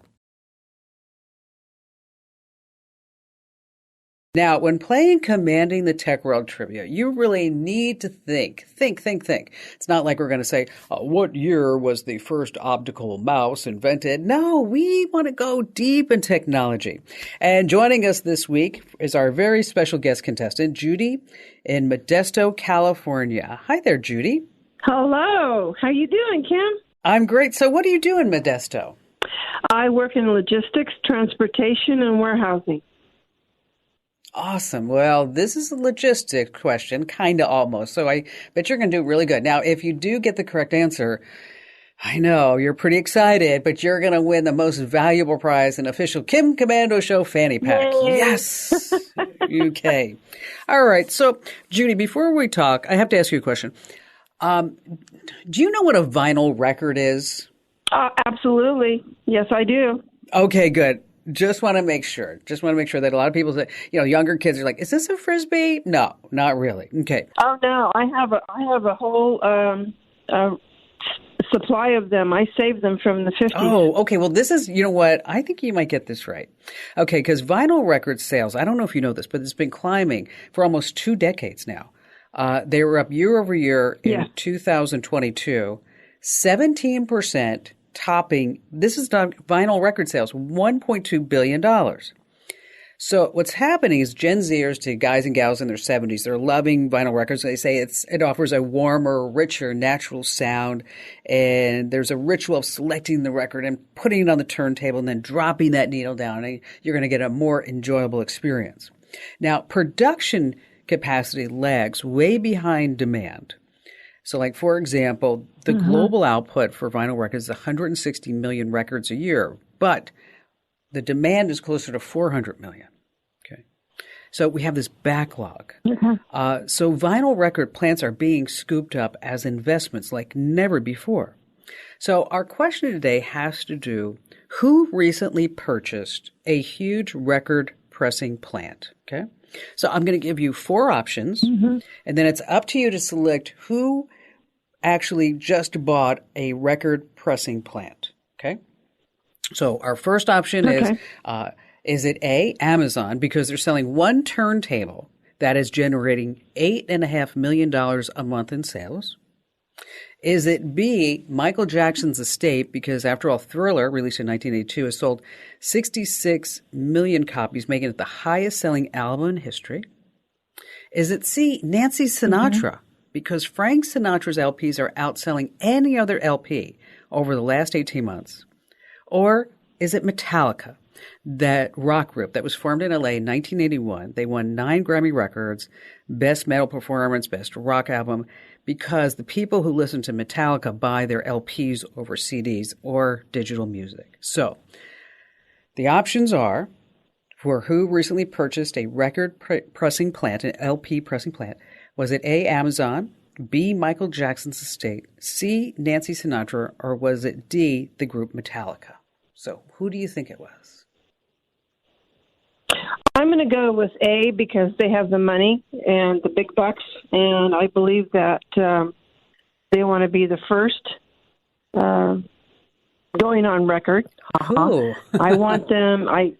S3: Now, when playing Commanding the Tech World Trivia, you really need to think. It's not like we're going to say, what year was the first optical mouse invented? No, we want to go deep in technology. And joining us this week is our very special guest contestant, Judy in Modesto, California. Hi there, Judy.
S9: Hello. How you doing, Kim?
S3: I'm great. So what do you do in Modesto?
S9: I work in logistics, transportation, and warehousing.
S3: Awesome. Well, this is a logistic question, kind of almost. So I bet you're going to do really good. Now, if you do get the correct answer, I know you're pretty excited, but you're going to win the most valuable prize, an official Kim Komando Show fanny pack.
S9: Yay.
S3: Yes. Okay. All right. So, Judy, before we talk, I have to ask you a question. Do you know what a vinyl record is?
S9: Absolutely. Yes, I do.
S3: Okay, good. Just want to make sure that a lot of people say, younger kids are like, is this a Frisbee? No, not really. Okay.
S9: Oh, no. I have a whole supply of them. I saved them from the 50s.
S3: Oh, okay. Well, this is, you know what? I think you might get this right. Okay, because vinyl record sales, I don't know if you know this, but it's been climbing for almost 2 decades now. They were up year over year in 2022, 17%. Topping, this is not vinyl record sales, $1.2 billion. So what's happening is Gen Zers, to guys and gals in their 70s, they're loving vinyl records. They say it offers a warmer, richer, natural sound, and there's a ritual of selecting the record and putting it on the turntable and then dropping that needle down, and you're going to get a more enjoyable experience. Now, production capacity lags way behind demand. So, like, for example, the global output for vinyl records is 160 million records a year, but the demand is closer to 400 million. Okay. So we have this backlog. So vinyl record plants are being scooped up as investments like never before. So our question today has to do, who recently purchased a huge record pressing plant? Okay. So I'm going to give you 4 options, and then it's up to you to select who actually just bought a record pressing plant. Okay. So our first option is it A, Amazon, because they're selling one turntable that is generating $8.5 million a month in sales? Is it B, Michael Jackson's estate, because after all, Thriller, released in 1982, has sold 66 million copies, making it the highest selling album in history? Is it C, Nancy Sinatra, because Frank Sinatra's LPs are outselling any other LP over the last 18 months? Or is it Metallica, that rock group that was formed in LA in 1981? They won 9 Grammy records, Best Metal Performance, Best Rock Album, because the people who listen to Metallica buy their LPs over CDs or digital music. So the options are, for who recently purchased a record pressing plant, an LP pressing plant, was it A, Amazon, B, Michael Jackson's estate, C, Nancy Sinatra, or was it D, the group Metallica? So who do you think it was?
S9: I'm going to go with A because they have the money and the big bucks, and I believe that they want to be the first going on record.
S3: Oh.
S9: I want them. I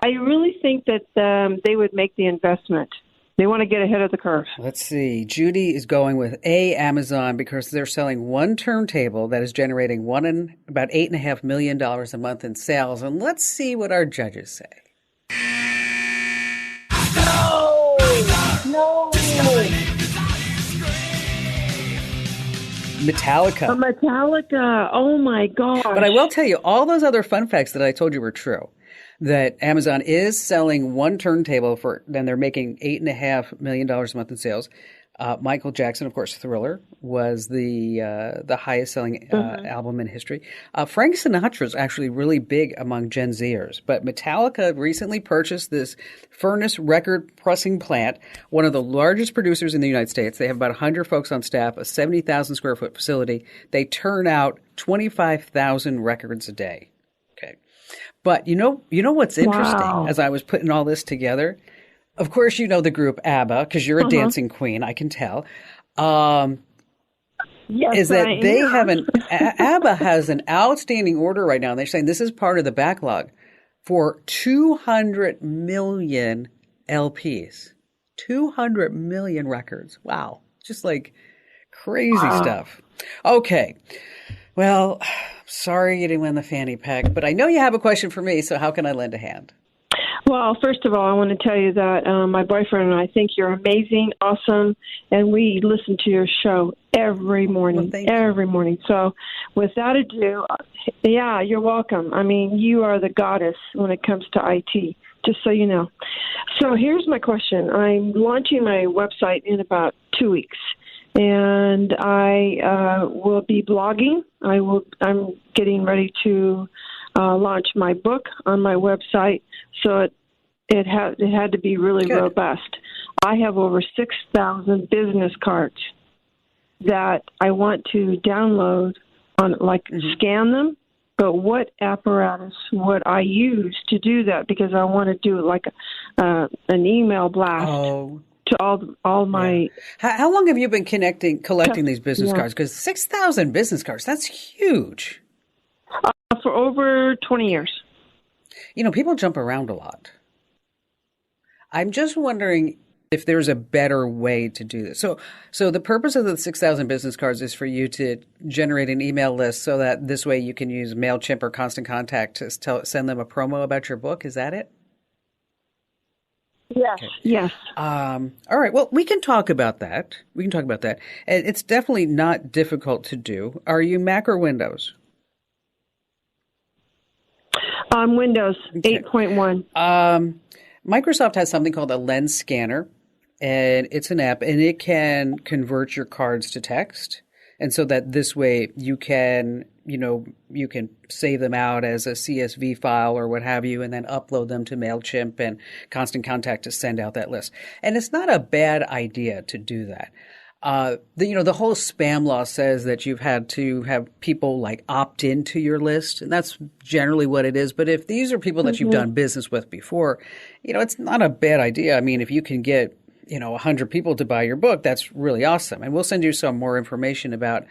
S9: really think that they would make the investment. They want to get ahead of the curve.
S3: Let's see. Judy is going with A, Amazon, because they're selling one turntable that is generating about $8.5 million a month in sales. And let's see what our judges say.
S9: No.
S3: Metallica.
S9: Metallica. Oh, my gosh.
S3: But I will tell you, all those other fun facts that I told you were true. That Amazon is selling one turntable then they're making $8.5 million a month in sales. Michael Jackson, of course, Thriller was the highest selling album in history. Frank Sinatra is actually really big among Gen Zers, but Metallica recently purchased this Furnace record pressing plant, one of the largest producers in the United States. They have about 100 folks on staff, a 70,000 square foot facility. They turn out 25,000 records a day. Okay. But you know what's interesting as I was putting all this together? Of course, you know the group ABBA, because you're a dancing queen, I can tell.
S9: Yes,
S3: is that they have ABBA has an outstanding order right now, and they're saying this is part of the backlog for 200 million LPs, 200 million records. Wow. Just like crazy stuff. Okay. Well, sorry you didn't win the fanny pack, but I know you have a question for me, so how can I lend a hand?
S9: Well, first of all, I want to tell you that my boyfriend and I think you're amazing, awesome, and we listen to your show every morning, every morning. So without ado, yeah, you're welcome. I mean, you are the goddess when it comes to IT, just so you know. So here's my question. I'm launching my website in about 2 weeks. And I will be blogging. I'm getting ready to launch my book on my website, so it had to be really robust. I have over 6,000 business cards that I want to download on, scan them. But what apparatus would I use to do that? Because I want to do it like an email blast.
S3: Oh.
S9: To all my.
S3: How long have you been collecting these business cards? Because 6,000 business cards, that's huge.
S9: For over 20 years.
S3: You know, people jump around a lot. I'm just wondering if there's a better way to do this. So the purpose of the 6,000 business cards is for you to generate an email list so that this way you can use MailChimp or Constant Contact to send them a promo about your book. Is that it?
S9: Yes. Okay. Yes.
S3: All right. Well, we can talk about that. It's definitely not difficult to do. Are you Mac or Windows?
S9: Windows 8.1.
S3: Microsoft has something called a Lens Scanner, and it's an app, and it can convert your cards to text. And so that this way you can save them out as a CSV file or what have you, and then upload them to MailChimp and Constant Contact to send out that list. And it's not a bad idea to do that. The whole spam law says that you've had to have people opt into your list, and that's generally what it is. But if these are people that you've done business with before, it's not a bad idea. I mean, if you can get 100 people to buy your book, that's really awesome. And we'll send you some more information about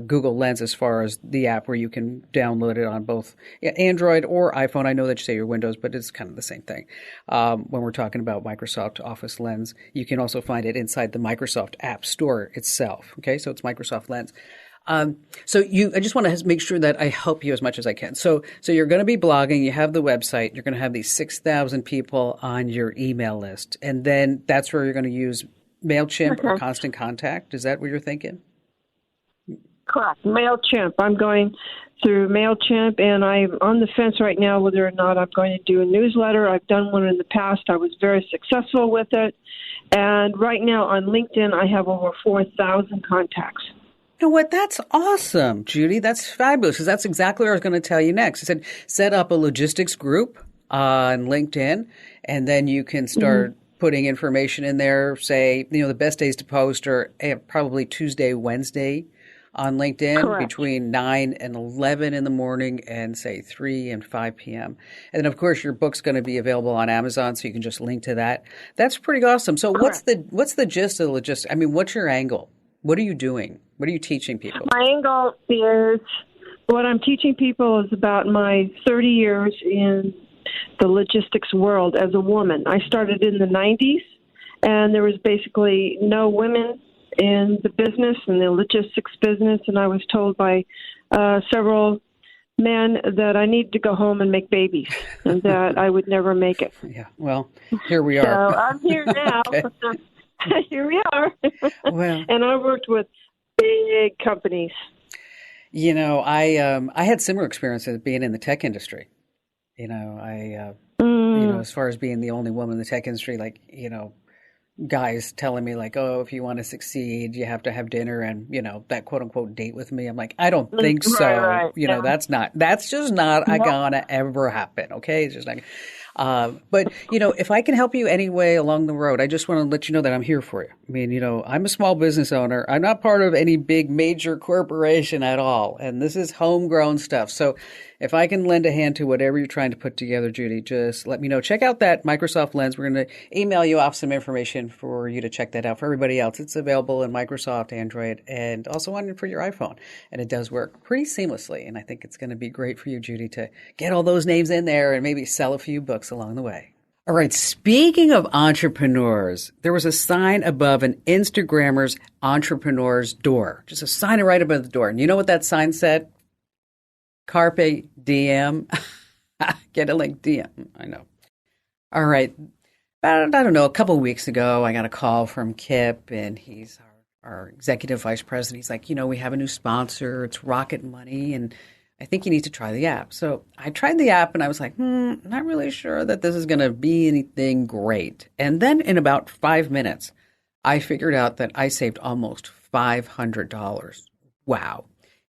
S3: Google Lens as far as the app where you can download it on both Android or iPhone. I know that you say your Windows, but it's kind of the same thing. When we're talking about Microsoft Office Lens, you can also find it inside the Microsoft App Store itself. Okay, so it's Microsoft Lens. I just want to make sure that I help you as much as I can. So you're going to be blogging. You have the website. You're going to have these 6,000 people on your email list. And then that's where you're going to use MailChimp or Constant Contact. Is that what you're thinking?
S9: Correct. MailChimp. I'm going through MailChimp, and I'm on the fence right now whether or not I'm going to do a newsletter. I've done one in the past. I was very successful with it. And right now on LinkedIn, I have over 4,000 contacts.
S3: You know what? That's awesome, Judy. That's fabulous, because that's exactly what I was going to tell you next. I said set up a logistics group on LinkedIn, and then you can start putting information in there. Say, the best days to post are probably Tuesday, Wednesday on LinkedIn. Correct. Between 9 and 11 in the morning and, say, 3 and 5 p.m. And then, of course, your book's going to be available on Amazon, so you can just link to that. That's pretty awesome. So what's the gist of the logistics? I mean, what's your angle? What are you doing? What are you teaching people?
S9: My angle is what I'm teaching people is about my 30 years in the logistics world as a woman. I started in the 90s, and there was basically no women in the business, in the logistics business, and I was told by several men that I needed to go home and make babies and that I would never make it.
S3: Yeah, well, here we are.
S9: So I'm here now. Here we are.
S3: Well,
S9: and I worked with big companies.
S3: I had similar experiences being in the tech industry. As far as being the only woman in the tech industry, guys telling me oh, if you want to succeed, you have to have dinner and, that quote unquote date with me. I'm like, I don't think so.
S9: Right.
S3: That's just not gonna ever happen. Okay. It's just not. But if I can help you any way along the road, I just want to let you know that I'm here for you. I mean, I'm a small business owner. I'm not part of any big major corporation at all. And this is homegrown stuff. So if I can lend a hand to whatever you're trying to put together, Judy, just let me know. Check out that Microsoft Lens. We're going to email you off some information for you to check that out. For everybody else, it's available in Microsoft, Android, and also for your iPhone. And it does work pretty seamlessly. And I think it's going to be great for you, Judy, to get all those names in there and maybe sell a few books along the way. All right. Speaking of entrepreneurs, there was a sign above an Instagrammer's entrepreneur's door. Just a sign right above the door. And you know what that sign said? Carpe diem. Get a link, DM. I know. All right. About, I don't know, a couple of weeks ago, I got a call from Kip, and he's our executive vice president. He's like, we have a new sponsor. It's Rocket Money, and I think you need to try the app. So I tried the app, and I was like, not really sure that this is going to be anything great. And then in about 5 minutes, I figured out that I saved almost $500. Wow.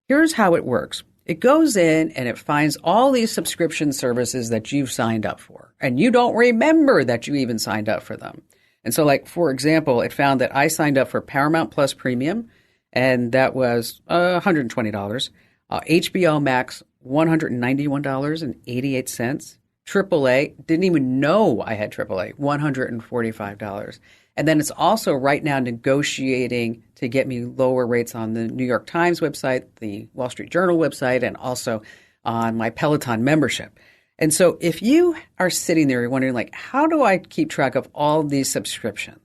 S3: Here's how it works. It goes in and it finds all these subscription services that you've signed up for, and you don't remember that you even signed up for them. And so, for example, it found that I signed up for Paramount Plus Premium, and that was $120. HBO Max, $191.88. AAA, didn't even know I had AAA, $145. And then it's also right now negotiating to get me lower rates on the New York Times website, the Wall Street Journal website, and also on my Peloton membership. And so if you are sitting there, you're wondering, how do I keep track of all these subscriptions?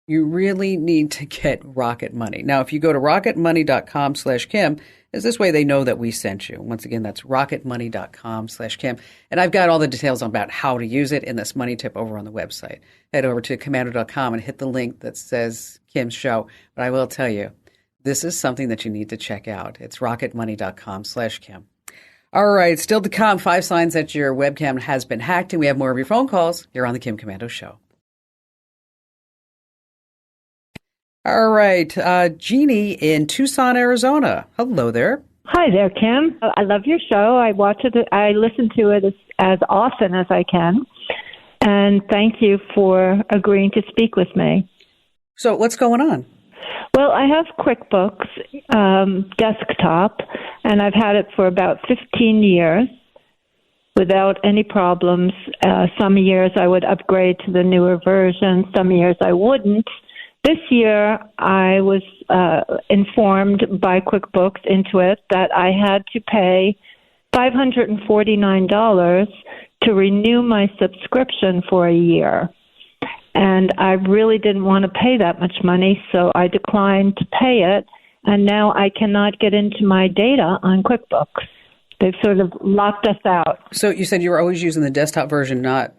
S3: You really need to get Rocket Money. Now, if you go to rocketmoney.com/Kim, is this way they know that we sent you. Once again, that's rocketmoney.com/Kim. And I've got all the details about how to use it in this money tip over on the website. Head over to Komando.com and hit the link that says Kim's show. But I will tell you, this is something that you need to check out. It's rocketmoney.com/Kim. All right, still to come, 5 signs that your webcam has been hacked, and we have more of your phone calls here on the Kim Komando Show. All right, Jeannie in Tucson, Arizona. Hello there.
S6: Hi there, Kim. I love your show. I watch it. I listen to it as often as I can. And thank you for agreeing to speak with me.
S3: So what's going on?
S6: Well, I have QuickBooks desktop, and I've had it for about 15 years. without any problems. Some years I would upgrade to the newer version. Some years I wouldn't. This year I was informed by QuickBooks Intuit that I had to pay $549 to renew my subscription for a year. And I really didn't want to pay that much money, so I declined to pay it. And now I cannot get into my data on QuickBooks. They've sort of locked us out.
S3: So you said you were always using the desktop version, not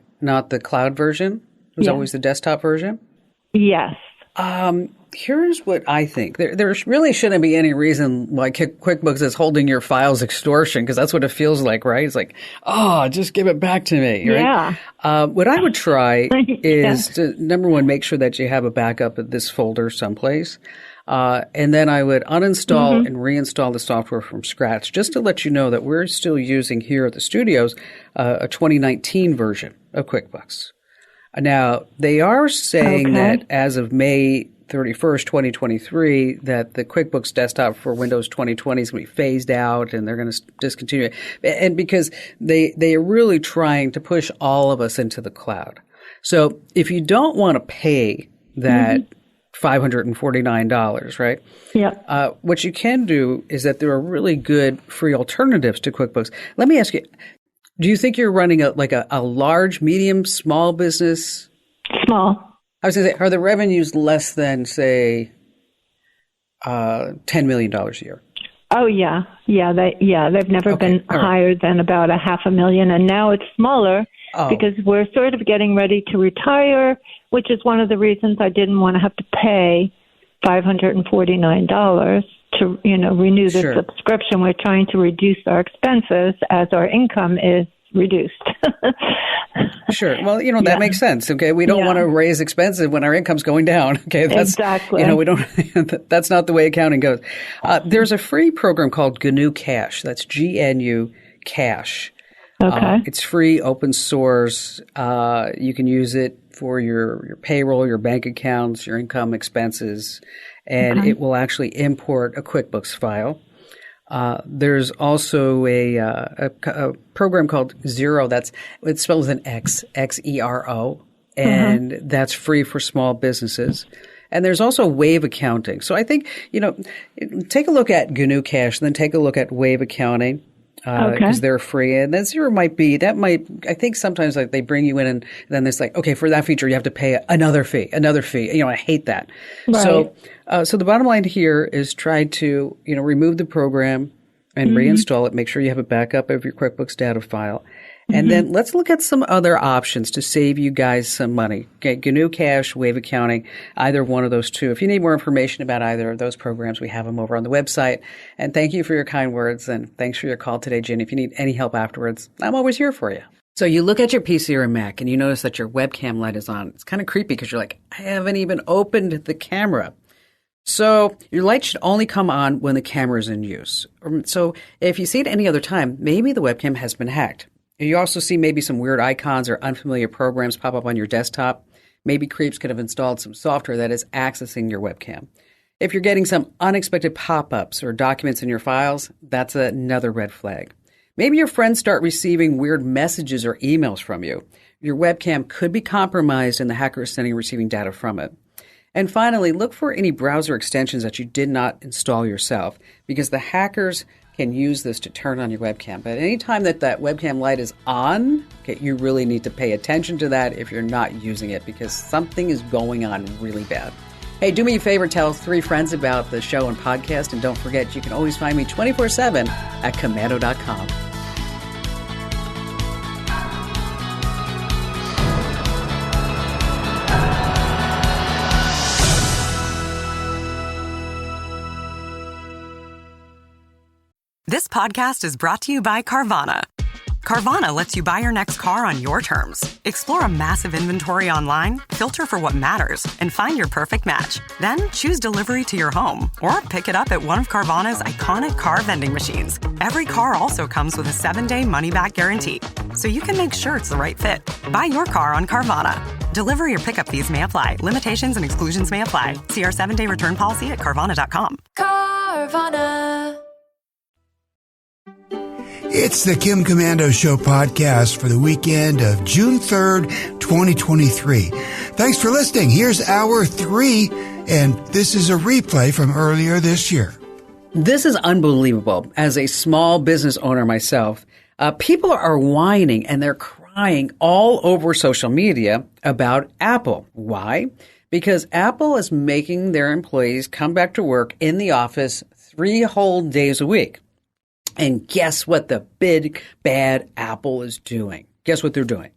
S3: the cloud version? It was always the desktop version?
S6: Yes.
S3: Here's what I think. There really shouldn't be any reason why QuickBooks is holding your files extortion, because that's what it feels like, right? It's like, oh, just give it back to me, right? Yeah. What I would try is to, number one, make sure that you have a backup of this folder someplace. And then I would uninstall and reinstall the software from scratch, just to let you know that we're still using here at the studios a 2019 version of QuickBooks. Now, they are saying that as of May 31st, 2023, that the QuickBooks Desktop for Windows 2020 is going to be phased out and they're going to discontinue it. And because they are really trying to push all of us into the cloud. So if you don't want to pay that $549, right?
S6: Yeah.
S3: What you can do is that there are really good free alternatives to QuickBooks. Let me ask you, do you think you're running a large, medium, small business?
S6: Small.
S3: I was going to say, are the revenues less than, say, $10 million a year?
S6: Oh, yeah. They've never been higher than about $500,000, and now it's smaller because we're sort of getting ready to retire, which is one of the reasons I didn't want to have to pay $549 to, renew the subscription. We're trying to reduce our expenses as our income is reduced.
S3: Sure. Well, that makes sense. Okay. We don't want to raise expenses when our income's going down. Okay. That's,
S6: exactly.
S3: We don't, that's not the way accounting goes. There's a free program called GNU Cash. That's GNU Cash.
S6: Okay.
S3: It's free, open source. You can use it for your payroll, your bank accounts, your income expenses, and it will actually import a QuickBooks file. There's also a program called Xero. It's spelled with an X, Xero, and that's free for small businesses. And there's also Wave Accounting. So I think, take a look at GNU Cash, then take a look at Wave Accounting. Because they're free. And then Xero I think sometimes they bring you in and then it's like, okay, for that feature, you have to pay another fee. I hate that. Right. So the bottom line here is try to, remove the program and reinstall it. Make sure you have a backup of your QuickBooks data file. And then let's look at some other options to save you guys some money. Okay, GNU Cash, Wave Accounting, either one of those two. If you need more information about either of those programs, we have them over on the website. And thank you for your kind words, and thanks for your call today, Jen. If you need any help afterwards, I'm always here for you. So you look at your PC or Mac, and you notice that your webcam light is on. It's kind of creepy because you're like, I haven't even opened the camera. So your light should only come on when the camera is in use. So if you see it any other time, maybe the webcam has been hacked. You also see maybe some weird icons or unfamiliar programs pop up on your desktop. Maybe creeps could have installed some software that is accessing your webcam. If you're getting some unexpected pop-ups or documents in your files, that's another red flag. Maybe your friends start receiving weird messages or emails from you. Your webcam could be compromised and the hacker is sending and receiving data from it. And finally, look for any browser extensions that you did not install yourself, because the hackers can use this to turn on your webcam. But anytime that webcam light is on, you really need to pay attention to that if you're not using it, because something is going on really bad. Hey, do me a favor, tell 3 friends about the show and podcast, and don't forget, you can always find me 24/7 at Komando.com.
S10: This podcast is brought to you by Carvana. Carvana lets you buy your next car on your terms. Explore a massive inventory online, filter for what matters, and find your perfect match. Then choose delivery to your home or pick it up at one of Carvana's iconic car vending machines. Every car also comes with a 7-day money-back guarantee, so you can make sure it's the right fit. Buy your car on Carvana. Delivery or pickup fees may apply. Limitations and exclusions may apply. See our 7-day return policy at Carvana.com.
S11: Carvana.
S2: It's the Kim Komando Show podcast for the weekend of June 3rd, 2023. Thanks for listening. Here's hour 3, and this is a replay from earlier this year.
S3: This is unbelievable. As a small business owner myself, people are whining and they're crying all over social media about Apple. Why? Because Apple is making their employees come back to work in the office 3 whole days a week. And guess what the big, bad Apple is doing? Guess what they're doing?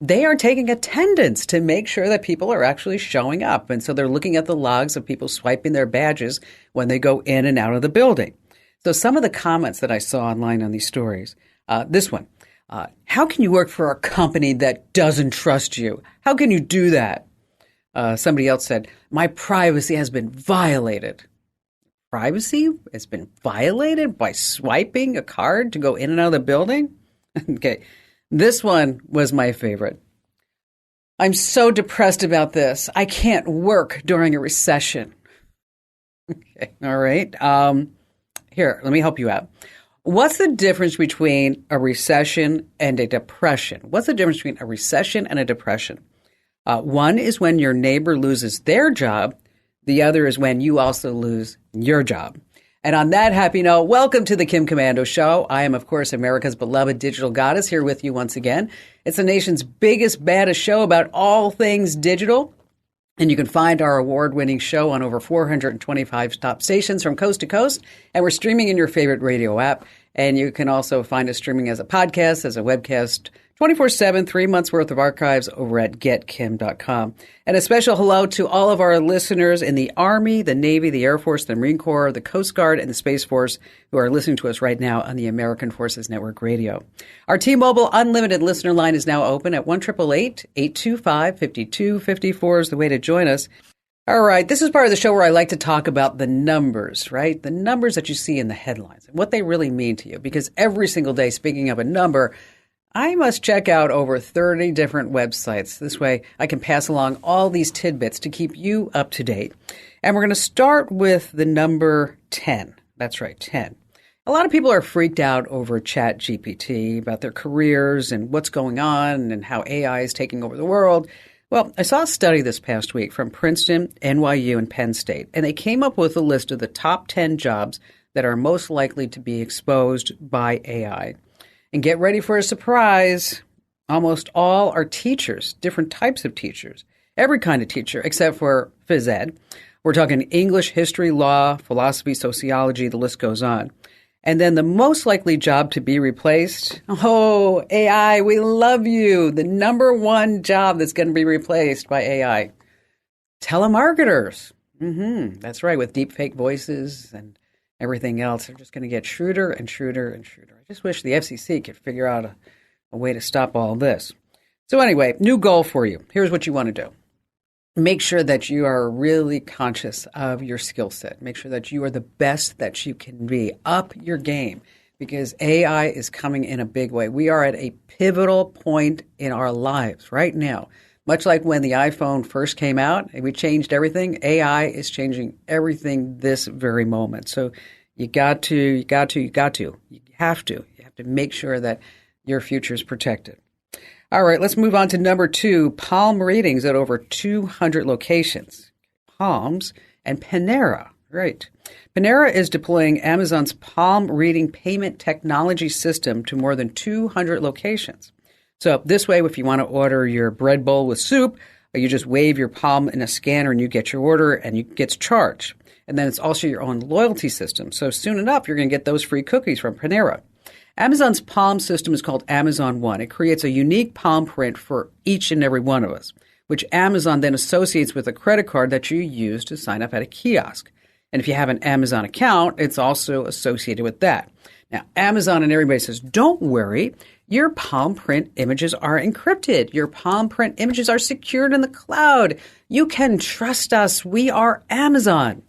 S3: They are taking attendance to make sure that people are actually showing up. And so they're looking at the logs of people swiping their badges when they go in and out of the building. So some of the comments that I saw online on these stories, this one, how can you work for a company that doesn't trust you? How can you do that? Somebody else said, my privacy has been violated. Privacy has been violated by swiping a card to go in and out of the building? Okay, this one was my favorite. I'm so depressed about this. I can't work during a recession. Okay, all right. Here, let me help you out. What's the difference between a recession and a depression? What's the difference between a recession and a depression? One is when your neighbor loses their job. The other is when you also lose your job. And on that happy note, welcome to the Kim Komando Show. I am, of course, America's beloved digital goddess, here with you once again. It's the nation's biggest, baddest show about all things digital. And you can find our award-winning show on over 425 top stations from coast to coast. And we're streaming in your favorite radio app. And you can also find us streaming as a podcast, as a webcast, 24/7, 3 months worth of archives over at getkim.com. And a special hello to all of our listeners in the Army, the Navy, the Air Force, the Marine Corps, the Coast Guard, and the Space Force who are listening to us right now on the American Forces Network Radio. Our T-Mobile Unlimited listener line is now open at 1-888-825-5254 is the way to join us. All right, this is part of the show where I like to talk about the numbers, right? The numbers that you see in the headlines and what they really mean to you. Because every single day, speaking of a number, I must check out over 30 different websites. This way I can pass along all these tidbits to keep you up to date. And we're going to start with the number 10. That's right, 10. A lot of people are freaked out over ChatGPT, about their careers and what's going on and how AI is taking over the world. Well, I saw a study this past week from Princeton, NYU, and Penn State, and they came up with a list of the top 10 jobs that are most likely to be exposed by AI. And get ready for a surprise. Almost all are teachers, different types of teachers, every kind of teacher except for phys ed. We're talking English, history, law, philosophy, sociology, the list goes on. And then the most likely job to be replaced, oh, AI, we love you. The number one job that's going to be replaced by AI, telemarketers. That's right, with deep fake voices and everything else. They're just going to get shrewder and shrewder and shrewder. I just wish the FCC could figure out a way to stop all this. So anyway, new goal for you. Here's what you want to do. Make sure that you are really conscious of your skill set. Make sure that you are the best that you can be. Up your game, because AI is coming in a big way. We are at a pivotal point in our lives right now. Much like when the iPhone first came out and we changed everything, AI is changing everything this very moment. So you have to make sure that your future is protected. All right, let's move on to number 2, Palm Readings at over 200 locations. Palms and Panera, right. Panera is deploying Amazon's Palm Reading payment technology system to more than 200 locations. So this way, if you want to order your bread bowl with soup, you just wave your palm in a scanner and you get your order and it gets charged. And then it's also your own loyalty system. So soon enough, you're going to get those free cookies from Panera. Amazon's Palm system is called Amazon One. It creates a unique palm print for each and every one of us, which Amazon then associates with a credit card that you use to sign up at a kiosk. And if you have an Amazon account, it's also associated with that. Now, Amazon and everybody says, don't worry, your palm print images are encrypted. Your palm print images are secured in the cloud. You can trust us. We are Amazon.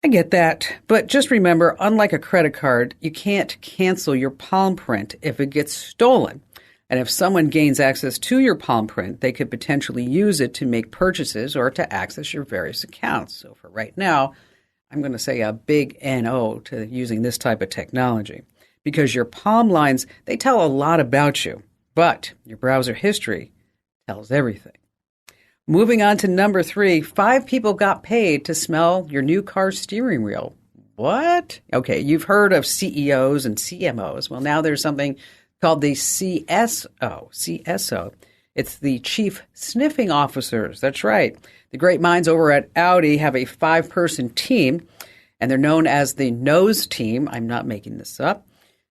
S3: I get that. But just remember, unlike a credit card, you can't cancel your palm print if it gets stolen. And if someone gains access to your palm print, they could potentially use it to make purchases or to access your various accounts. So for right now, I'm going to say a big NO to using this type of technology. because your palm lines, they tell a lot about you, but your browser history tells everything. Moving on to number 3, 5 people got paid to smell your new car steering wheel. What? Okay, you've heard of CEOs and CMOs. Well, now there's something called the CSO. It's the Chief Sniffing Officers. That's right. The great minds over at Audi have a 5-person team, and they're known as the Nose Team. I'm not making this up.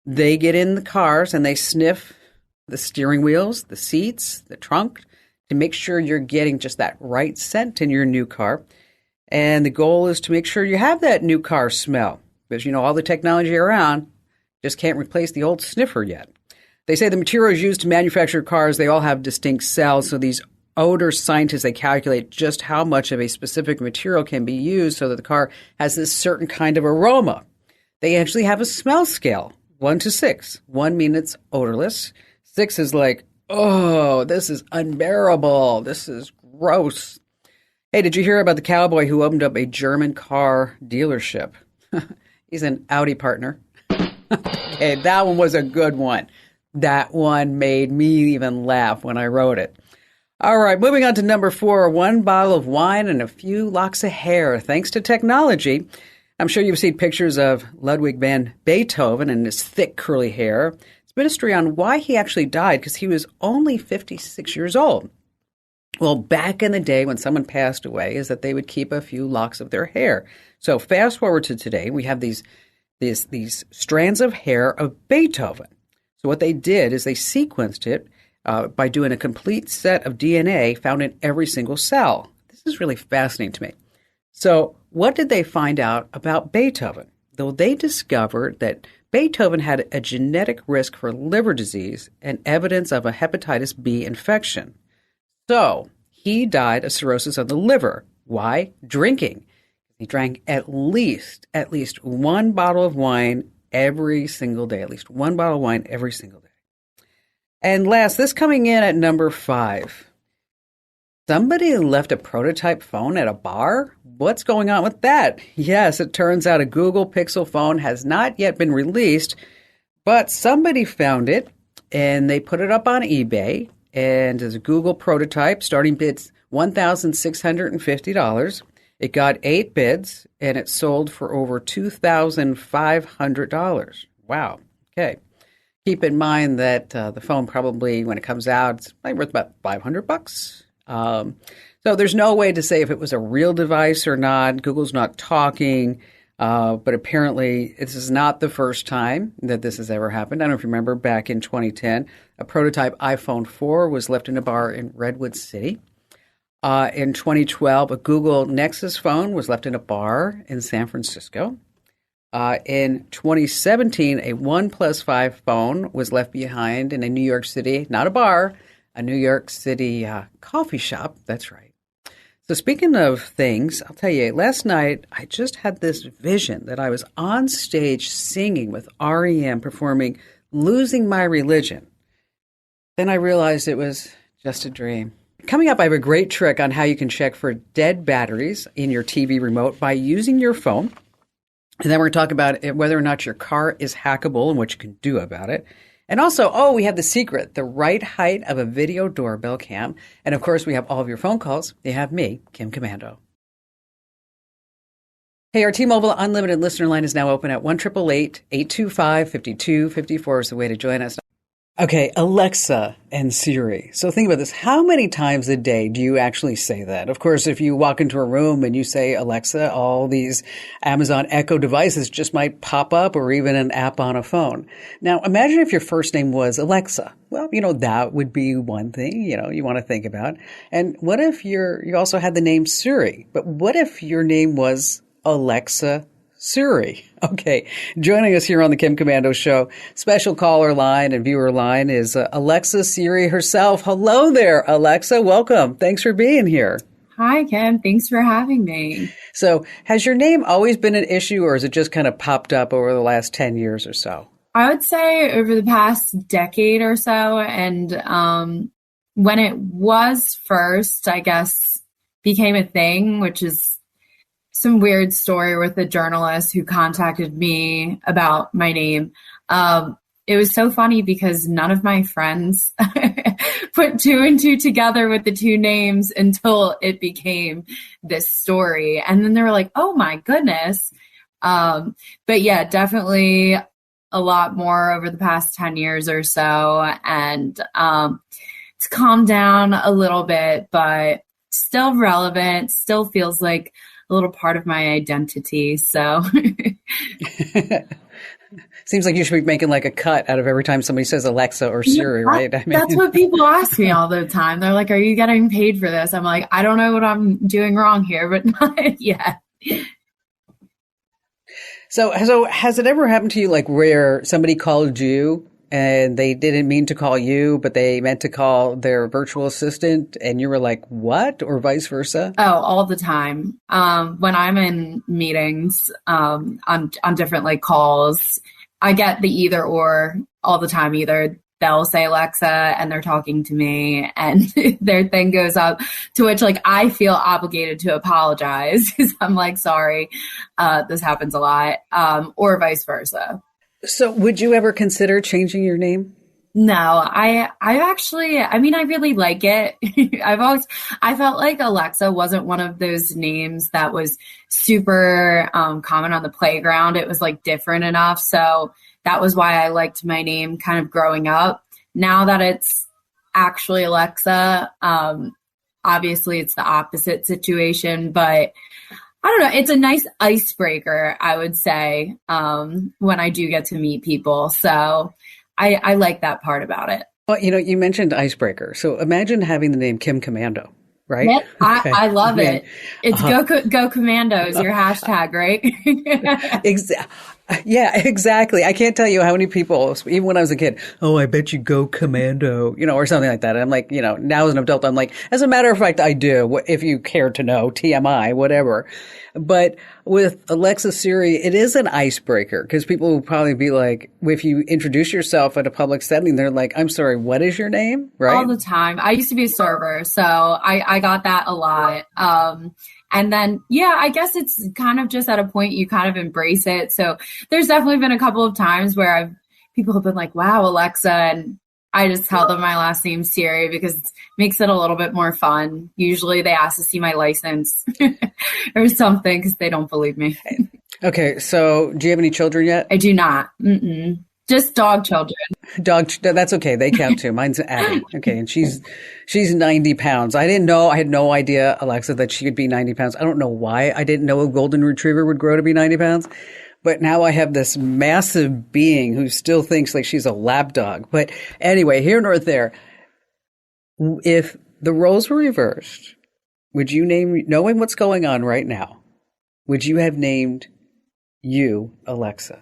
S3: They get in the cars and they sniff the steering wheels, the seats, the trunk, to make sure you're getting just that right scent in your new car. And the goal is to make sure you have that new car smell, because, all the technology around just can't replace the old sniffer yet. They say the materials used to manufacture cars, they all have distinct cells. So these odor scientists, they calculate just how much of a specific material can be used so that the car has this certain kind of aroma. They actually have a smell scale, 1 to 6. 1 means it's odorless. 6 is like, oh, this is unbearable. This is gross. Hey, did you hear about the cowboy who opened up a German car dealership? He's an Audi partner. Okay, that one was a good one. That one made me even laugh when I wrote it. All right, moving on to number 4, 1 bottle of wine and a few locks of hair. Thanks to technology, I'm sure you've seen pictures of Ludwig van Beethoven and his thick curly hair. It's a mystery on why he actually died, because he was only 56 years old. Well, back in the day when someone passed away, is that they would keep a few locks of their hair. So fast forward to today, we have these strands of hair of Beethoven. So what they did is they sequenced it by doing a complete set of DNA found in every single cell. This is really fascinating to me. So what did they find out about Beethoven? Though they discovered that Beethoven had a genetic risk for liver disease and evidence of a hepatitis B infection. So he died of cirrhosis of the liver. Why? Drinking. He drank at least 1 bottle of wine every single day, at least 1 bottle of wine every single day. And last, this coming in at number 5. Somebody left a prototype phone at a bar? What's going on with that? Yes, it turns out a Google Pixel phone has not yet been released, but somebody found it and they put it up on eBay. And as a Google prototype, starting bid's $1,650. It got 8 bids, and it sold for over $2,500. Wow. Okay. Keep in mind that the phone probably, when it comes out, it's probably worth about $500. So there's no way to say if it was a real device or not. Google's not talking, but apparently this is not the first time that this has ever happened. I don't know if you remember back in 2010, a prototype iPhone 4 was left in a bar in Redwood City. In 2012, a Google Nexus phone was left in a bar in San Francisco. In 2017, a OnePlus 5 phone was left behind in a New York City, not a bar, a New York City coffee shop. That's right. So speaking of things, I'll tell you, last night I just had this vision that I was on stage singing with REM performing Losing My Religion. Then I realized it was just a dream. Coming up, I have a great trick on how you can check for dead batteries in your TV remote by using your phone. And then we're going to talk about whether or not your car is hackable and what you can do about it. And also, we have the secret, the right height of a video doorbell cam. And of course, we have all of your phone calls. You have me, Kim Komando. Hey, our T-Mobile Unlimited listener line is now open at 1-888-825-5254 is the way to join us. Okay, Alexa and Siri. So think about this. How many times a day do you actually say that? Of course, if you walk into a room and you say Alexa, all these Amazon Echo devices just might pop up, or even an app on a phone. Now, imagine if your first name was Alexa. Well, that would be one thing, you want to think about. And what if you also had the name Siri? But what if your name was Alexa Siri? Okay, joining us here on the Kim Komando Show, special caller line and viewer line is Alexa Siri herself. Hello there, Alexa. Welcome. Thanks for being here.
S11: Hi, Kim. Thanks for having me.
S3: So has your name always been an issue, or has it just kind of popped up over the last 10 years or so?
S11: I would say over the past decade or so. And when it was first, I guess, became a thing, which is some weird story with a journalist who contacted me about my name. It was so funny because none of my friends put two and two together with the two names until it became this story. And then they were like, oh my goodness. But yeah, definitely a lot more over the past 10 years or so. And it's calmed down a little bit, but still relevant, still feels like a little part of my identity. So
S3: seems like you should be making like a cut out of every time somebody says Alexa or Siri, right?
S11: I mean, that's what people ask me all the time. They're like, are you getting paid for this? I'm like, I don't know what I'm doing wrong here, but not yet.
S3: So has it ever happened to you like where somebody called you and they didn't mean to call you, but they meant to call their virtual assistant and you were like, what? Or vice versa?
S11: Oh, all the time. When I'm in meetings, on different like calls, I get the either or all the time. Either they'll say Alexa and they're talking to me and their thing goes up, to which like I feel obligated to apologize because I'm like, sorry, this happens a lot, or vice versa.
S3: So would you ever consider changing your name?
S11: No, I really like it. I felt like Alexa wasn't one of those names that was super common on the playground. It was like different enough. So that was why I liked my name kind of growing up. Now that it's actually Alexa, obviously it's the opposite situation, but I don't know. It's a nice icebreaker, I would say, when I do get to meet people. So I like that part about it.
S3: Well, you mentioned icebreaker. So imagine having the name Kim Komando, right?
S11: Yep, okay. I love it. It's Go Commandos, your hashtag, right?
S3: Yeah, exactly. I can't tell you how many people, even when I was a kid, oh, I bet you go commando, or something like that. And I'm like, now as an adult, I'm like, as a matter of fact, I do, if you care to know, TMI, whatever. But with Alexa Siri, it is an icebreaker because people will probably be like, if you introduce yourself at a public setting, they're like, I'm sorry, what is your name? Right?
S11: All the time. I used to be a server, so I got that a lot. And then, yeah, I guess it's kind of just at a point you kind of embrace it. So there's definitely been a couple of times where people have been like, wow, Alexa. And I just tell them my last name Siri because it makes it a little bit more fun. Usually they ask to see my license or something because they don't believe me.
S3: Okay. So do you have any children yet?
S11: I do not. Mm-mm. Just dog children.
S3: That's okay. They count too. Mine's Abby. Okay. And she's 90 pounds. I had no idea, Alexa, that she could be 90 pounds. I don't know why I didn't know a golden retriever would grow to be 90 pounds. But now I have this massive being who still thinks like she's a lap dog. But anyway, here nor there, if the roles were reversed, would you knowing what's going on right now, would you have named you Alexa?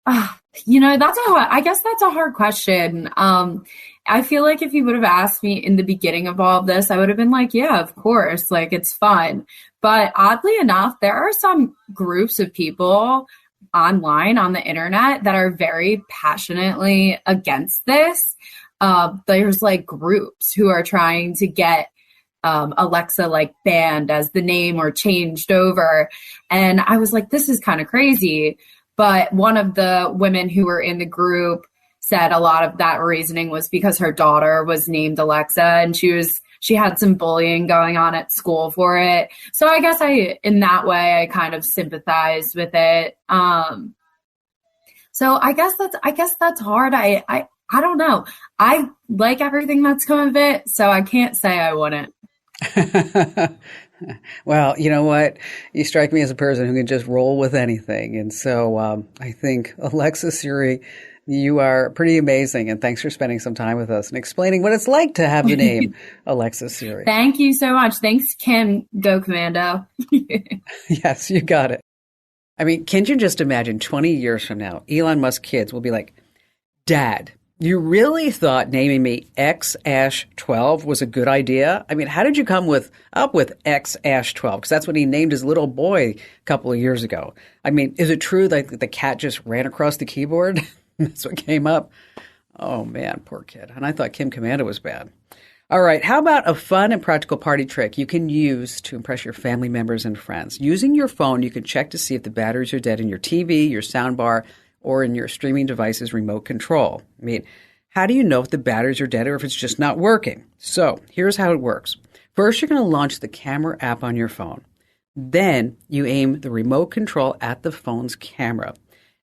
S11: I guess that's a hard question. I feel like if you would have asked me in the beginning of all of this, I would have been like, yeah, of course, like it's fun. But oddly enough, there are some groups of people online on the internet that are very passionately against this. There's like groups who are trying to get Alexa like banned as the name or changed over. And I was like, this is kind of crazy. But one of the women who were in the group said a lot of that reasoning was because her daughter was named Alexa and she had some bullying going on at school for it. So I guess in that way, I kind of sympathized with it. So I guess that's hard. I don't know. I like everything that's come of it, so I can't say I wouldn't.
S3: Well, you know what? You strike me as a person who can just roll with anything. And so I think, Alexa Siri, you are pretty amazing. And thanks for spending some time with us and explaining what it's like to have the name Alexa Siri.
S11: Thank you so much. Thanks, Kim. Go Commando.
S3: Yes, you got it. I mean, can't you just imagine 20 years from now, Elon Musk kids will be like, Dad, you really thought naming me X-12 was a good idea? I mean, how did you come up with X-12? Because that's what he named his little boy a couple of years ago. I mean, is it true that the cat just ran across the keyboard? That's what came up. Oh, man, poor kid. And I thought Kim Komando was bad. All right, how about a fun and practical party trick you can use to impress your family members and friends? Using your phone, you can check to see if the batteries are dead in your TV, your soundbar, or in your streaming device's remote control. I mean, how do you know if the batteries are dead or if it's just not working? So here's how it works. First, you're going to launch the camera app on your phone. Then you aim the remote control at the phone's camera.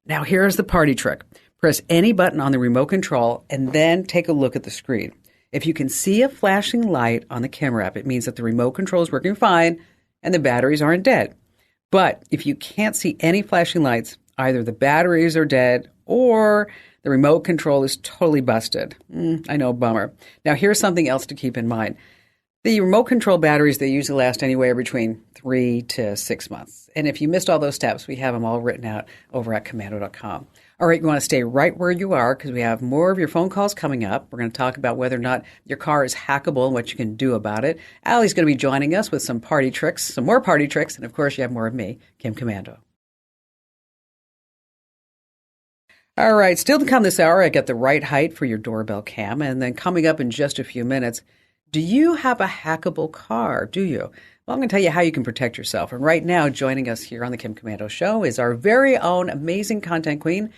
S3: Now here's the party trick. Press any button on the remote control and then take a look at the screen. If you can see a flashing light on the camera app, it means that the remote control is working fine and the batteries aren't dead. But if you can't see any flashing lights, either the batteries are dead or the remote control is totally busted. I know, bummer. Now, here's something else to keep in mind. The remote control batteries, they usually last anywhere between 3 to 6 months. And if you missed all those steps, we have them all written out over at Komando.com. All right, you want to stay right where you are because we have more of your phone calls coming up. We're going to talk about whether or not your car is hackable and what you can do about it. Allie's going to be joining us with some party tricks, some more party tricks, and of course you have more of me, Kim Komando. All right, still to come this hour, I got the right height for your doorbell cam. And then coming up in just a few minutes, do you have a hackable car? Do you? Well, I'm going to tell you how you can protect yourself. And right now, joining us here on the Kim Komando Show is our very own amazing content queen,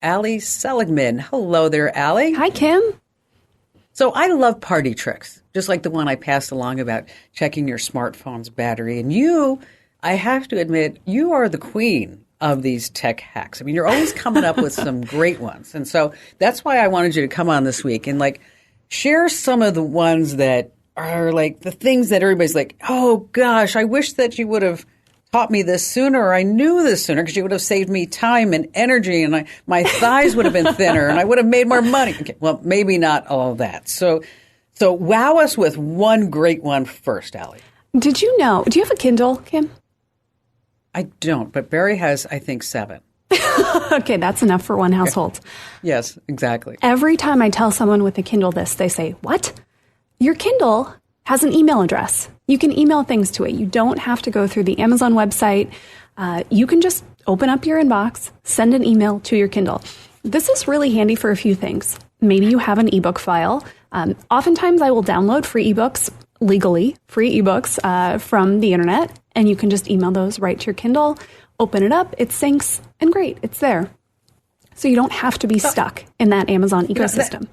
S3: Allie Seligman. Hello there, Allie.
S12: Hi, Kim.
S3: So I love party tricks, just like the one I passed along about checking your smartphone's battery. And you, I have to admit, you are the queen of these tech hacks. I mean, you're always coming up with some great ones. And so that's why I wanted you to come on this week and share some of the ones that are the things that everybody's like, oh gosh, I wish that you would have taught me this sooner, or I knew this sooner because you would have saved me time and energy and my thighs would have been thinner and I would have made more money. Okay, well, maybe not all of that. So wow us with one great one first, Allie.
S12: Did you know, do you have a Kindle, Kim?
S3: I don't, but Barry has, I think, 7.
S12: Okay, that's enough for one household.
S3: Yes, exactly.
S12: Every time I tell someone with a Kindle this, they say, what? Your Kindle has an email address. You can email things to it. You don't have to go through the Amazon website. You can just open up your inbox, send an email to your Kindle. This is really handy for a few things. Maybe you have an ebook file. Oftentimes I will download free ebooks, legally free ebooks from the internet, and you can just email those right to your Kindle, open it up, it syncs, and great, it's there. So you don't have to be stuck in that Amazon ecosystem.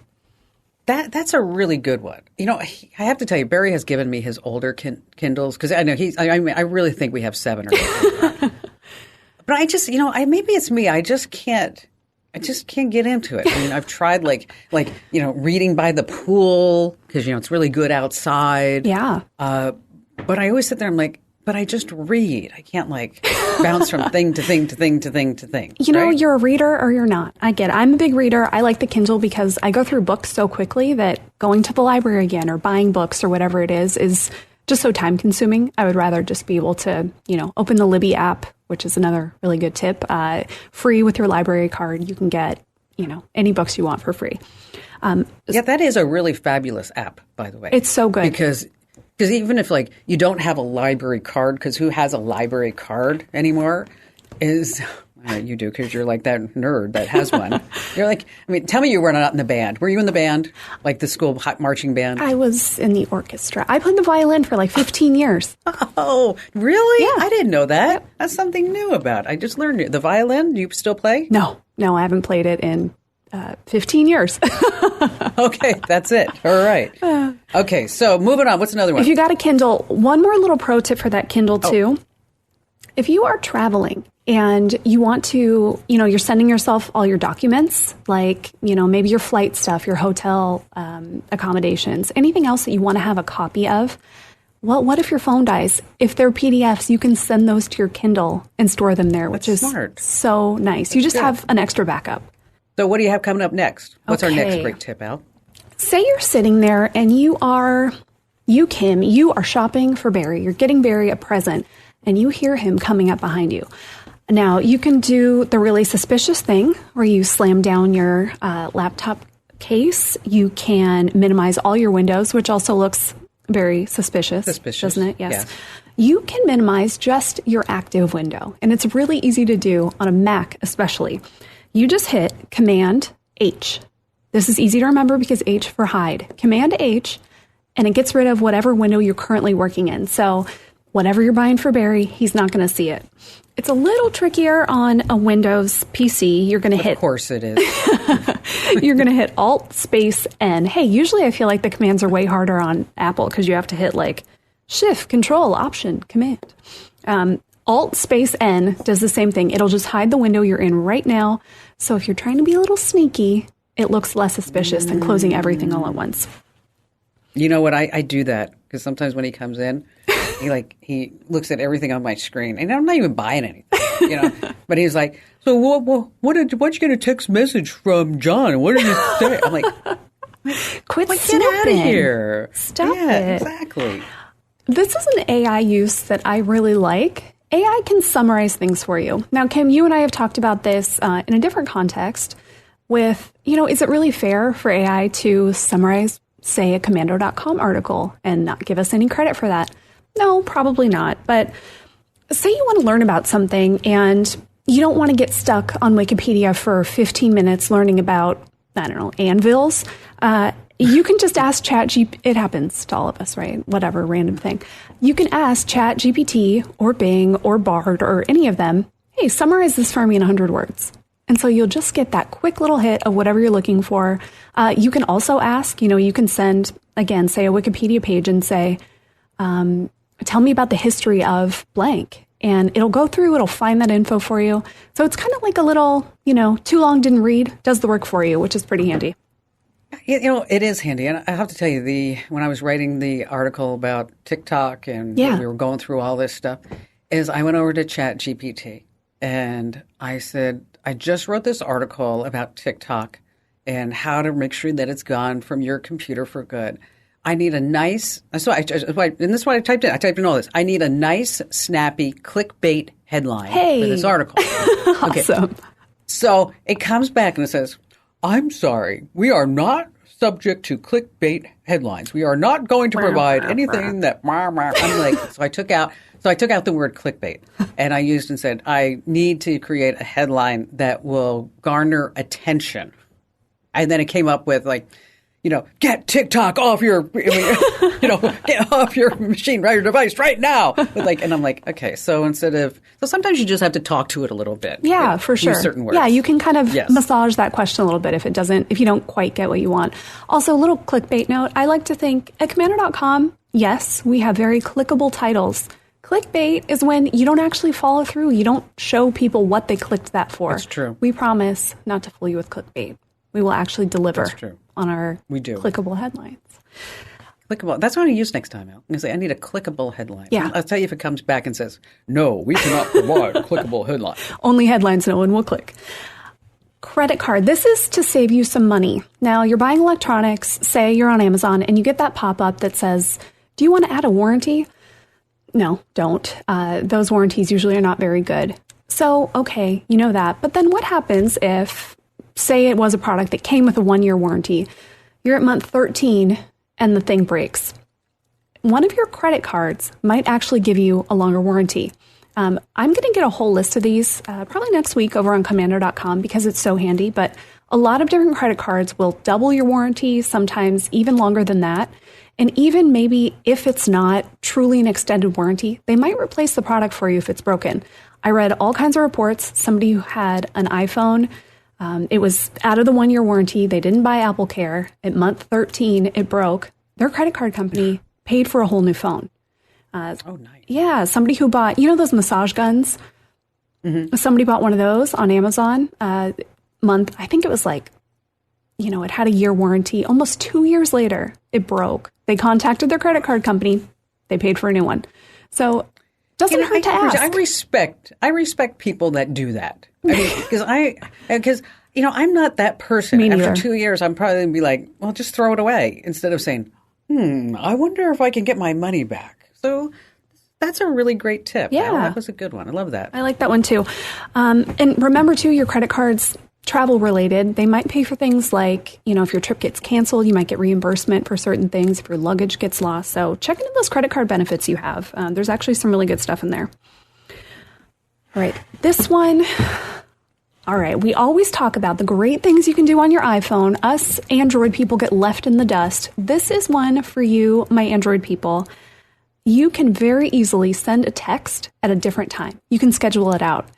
S3: That's a really good one. I have to tell you, Barry has given me his older Kindles because I know I really think we have 7 or 8. But I just, maybe it's me. I just can't get into it. I mean, I've tried reading by the pool because, it's really good outside.
S12: Yeah.
S3: But I always sit there, I'm like, but I just read. I can't bounce from thing to thing to thing to thing to thing.
S12: You're a reader or you're not. I get it. I'm a big reader. I like the Kindle because I go through books so quickly that going to the library again or buying books or whatever it is just so time consuming. I would rather just be able to, open the Libby app, which is another really good tip. Free with your library card. You can get, any books you want for free.
S3: Yeah, that is a really fabulous app, by the way.
S12: It's so good.
S3: Because even if you don't have a library card, because who has a library card anymore? You do because you're like that nerd that has one. You're tell me you were not in the band. Were you in the band, like the school marching band?
S12: I was in the orchestra. I played the violin for 15 years.
S3: Oh, really?
S12: Yeah.
S3: I didn't know that. Yep. That's something new about it. I just learned it. The violin, do you still play?
S12: No, I haven't played it in 15 years.
S3: Okay, that's it. All right. Okay, so moving on. What's another one?
S12: If you got a Kindle, one more little pro tip for that Kindle too. If you are traveling and you want to, you're sending yourself all your documents, maybe your flight stuff, your hotel accommodations, anything else that you want to have a copy of. Well, what if your phone dies? If they're PDFs, you can send those to your Kindle and store them there, which is
S3: smart.
S12: So nice. You just have an extra backup.
S3: So what do you have coming up next? What's our next great tip, Al?
S12: Say you're sitting there and Kim, you are shopping for Barry. You're getting Barry a present and you hear him coming up behind you. Now, you can do the really suspicious thing where you slam down your laptop case. You can minimize all your windows, which also looks very suspicious, doesn't it? Yes. You can minimize just your active window. And it's really easy to do on a Mac especially. You just hit Command H. This is easy to remember because H for hide. Command H, and it gets rid of whatever window you're currently working in. So whatever you're buying for Barry, he's not going to see it. It's a little trickier on a Windows PC. You're going to hit...
S3: Of course it is.
S12: You're going to hit Alt-Space-N. Hey, usually I feel like the commands are way harder on Apple because you have to hit like Shift, Control, Option, Command. Alt-Space-N does the same thing. It'll just hide the window you're in right now. So if you're trying to be a little sneaky, it looks less suspicious than closing everything all at once.
S3: You know what? I do that because sometimes when he comes in, he looks at everything on my screen, and I'm not even buying anything, But he's like, "So why'd you get a text message from John? What did you say?" I'm like,
S12: "Quit
S3: get
S12: snooping.
S3: out of here!
S12: Stop
S3: yeah,
S12: it!"
S3: Exactly.
S12: This is an AI use that I really like. AI can summarize things for you. Now, Kim, you and I have talked about this in a different context with, is it really fair for AI to summarize, say, a Commando.com article and not give us any credit for that? No, probably not. But say you want to learn about something and you don't want to get stuck on Wikipedia for 15 minutes learning about, anvils. You can just ask ChatGPT. It happens to all of us, right? Whatever, random thing. You can ask ChatGPT or Bing or Bard or any of them, hey, summarize this for me in 100 words. And so you'll just get that quick little hit of whatever you're looking for. You can also ask, you can send, again, say a Wikipedia page and say, tell me about the history of blank. And it'll go through, it'll find that info for you. So it's kind of like a little, too long didn't read, does the work for you, which is pretty handy.
S3: It is handy. And I have to tell you, when I was writing the article about TikTok and we were going through all this stuff, is I went over to ChatGPT and I said, I just wrote this article about TikTok and how to make sure that it's gone from your computer for good. I need a nice, and this is what I typed in. I typed in all this. I need a nice, snappy, clickbait headline for this article.
S12: Awesome.
S3: Okay. So it comes back and it says, I'm sorry, we are not subject to clickbait headlines. We are not going to provide anything that, I'm like, so I took out the word clickbait and I used and said, I need to create a headline that will garner attention. And then it came up with get TikTok off your, get off your machine, your device right now. And I'm like, okay, so sometimes you just have to talk to it a little bit.
S12: Yeah, for sure.
S3: Use certain words.
S12: Yeah, you can kind of massage that question a little bit if you don't quite get what you want. Also, a little clickbait note. I like to think at Commando.com, yes, we have very clickable titles. Clickbait is when you don't actually follow through. You don't show people what they clicked that for.
S3: That's true.
S12: We promise not to fool you with clickbait. We will actually deliver on our clickable headlines.
S3: Clickable. That's what I'm going to use next time, Al. I'm going to say, I need a clickable headline.
S12: Yeah.
S3: I'll tell you if it comes back and says, no, we cannot provide a clickable headline.
S12: Only headlines no one will click. Credit card. This is to save you some money. Now, you're buying electronics, say you're on Amazon, and you get that pop-up that says, do you want to add a warranty? No, don't. Those warranties usually are not very good. So, okay, you know that. But then what happens if, say it was a product that came with a 1-year warranty, you're at month 13 and the thing breaks? One of your credit cards might actually give you a longer warranty. I'm going to get a whole list of these probably next week over on Commando.com because it's so handy, but a lot of different credit cards will double your warranty, sometimes even longer than that. And even maybe if it's not truly an extended warranty, they might replace the product for you if it's broken. I read all kinds of reports. Somebody who had an iPhone, it was out of the 1-year warranty. They didn't buy Apple Care. At month 13, it broke. Their credit card company paid for a whole new phone.
S3: Nice.
S12: Yeah, somebody who bought, those massage guns? Mm-hmm. Somebody bought one of those on Amazon. I think it was it had a year warranty. Almost 2 years later, it broke. They contacted their credit card company. They paid for a new one. So doesn't hurt to ask.
S3: I respect people that do that. I mean, because I'm not that person.
S12: Me neither.
S3: After 2 years, I'm probably going to be like, well, just throw it away instead of saying, I wonder if I can get my money back. So that's a really great tip.
S12: Yeah.
S3: That was a good one. I love that.
S12: I like that one too. And remember too, your credit cards, travel related, they might pay for things like, if your trip gets canceled, you might get reimbursement for certain things if your luggage gets lost. So check into those credit card benefits you have. There's actually some really good stuff in there. All right. This one. All right. We always talk about the great things you can do on your iPhone. Us Android people get left in the dust. This is one for you, my Android people. you can very easily send a text at a different time. You can schedule it out.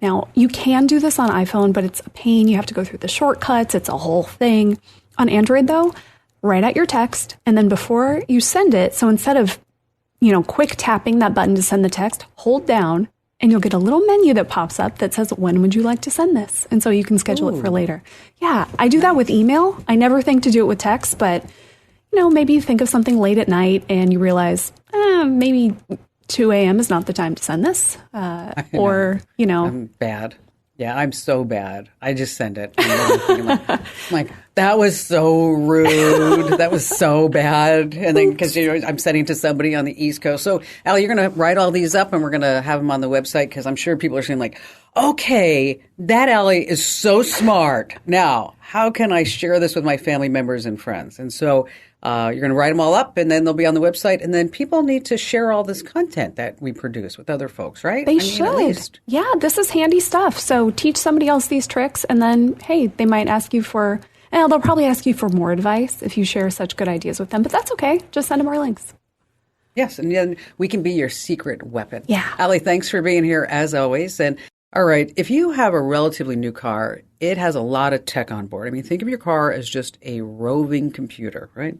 S12: Now, you can do this on iPhone, but it's a pain. You have to go through the shortcuts. It's a whole thing. On Android, though, write out your text, and then before you send it, so instead of, quick tapping that button to send the text, hold down, and you'll get a little menu that pops up that says, when would you like to send this? And so you can schedule it for later. Yeah, I do that with email. I never think to do it with text, but, maybe you think of something late at night and you realize, maybe 2 a.m. is not the time to send this. Or.
S3: I'm bad. Yeah, I'm so bad. I just send it. I'm like, that was so rude. That was so bad. And then because I'm sending to somebody on the East Coast. So, Allie, you're going to write all these up and we're going to have them on the website because I'm sure people are saying like, okay, that Allie is so smart. Now, how can I share this with my family members and friends? And so you're going to write them all up and then they'll be on the website. And then people need to share all this content that we produce with other folks, right?
S12: They should. Yeah, this is handy stuff. So teach somebody else these tricks and then, hey, they might ask you for, they'll probably ask you for more advice if you share such good ideas with them. But that's okay. Just send them our links.
S3: Yes, and then we can be your secret weapon.
S12: Yeah.
S3: Allie, thanks for being here as always. And all right, if you have a relatively new car, it has a lot of tech on board. I mean, think of your car as just a roving computer, right?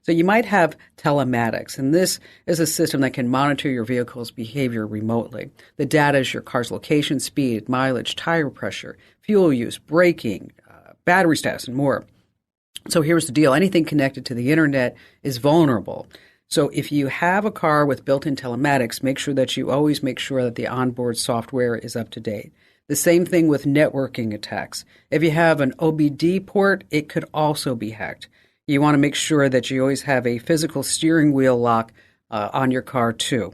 S3: So you might have telematics, and this is a system that can monitor your vehicle's behavior remotely. The data is your car's location, speed, mileage, tire pressure, fuel use, braking, battery status, and more. So here's the deal. Anything connected to the internet is vulnerable. So if you have a car with built-in telematics, make sure that you always make sure that the onboard software is up to date. The same thing with networking attacks. If you have an OBD port, it could also be hacked. You want to make sure that you always have a physical steering wheel lock on your car too.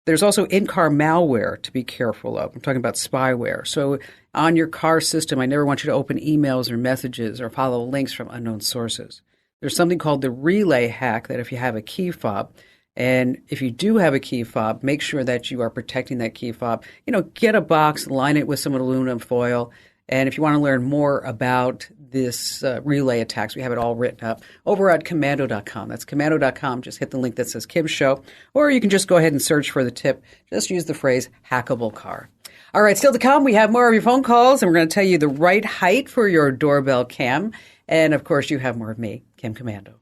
S3: There's also in-car malware to be careful of. I'm talking about spyware. So on your car system, I never want you to open emails or messages or follow links from unknown sources. There's something called the relay hack that if you have a key fob, and if you do have a key fob, make sure that you are protecting that key fob. Get a box, line it with some aluminum foil. And if you want to learn more about this relay attacks, we have it all written up over at Komando.com. That's Komando.com. Just hit the link that says Kim Show. Or you can just go ahead and search for the tip. Just use the phrase hackable car. All right, still to come, we have more of your phone calls, and we're going to tell you the right height for your doorbell cam. And, of course, you have more of me, Kim Komando.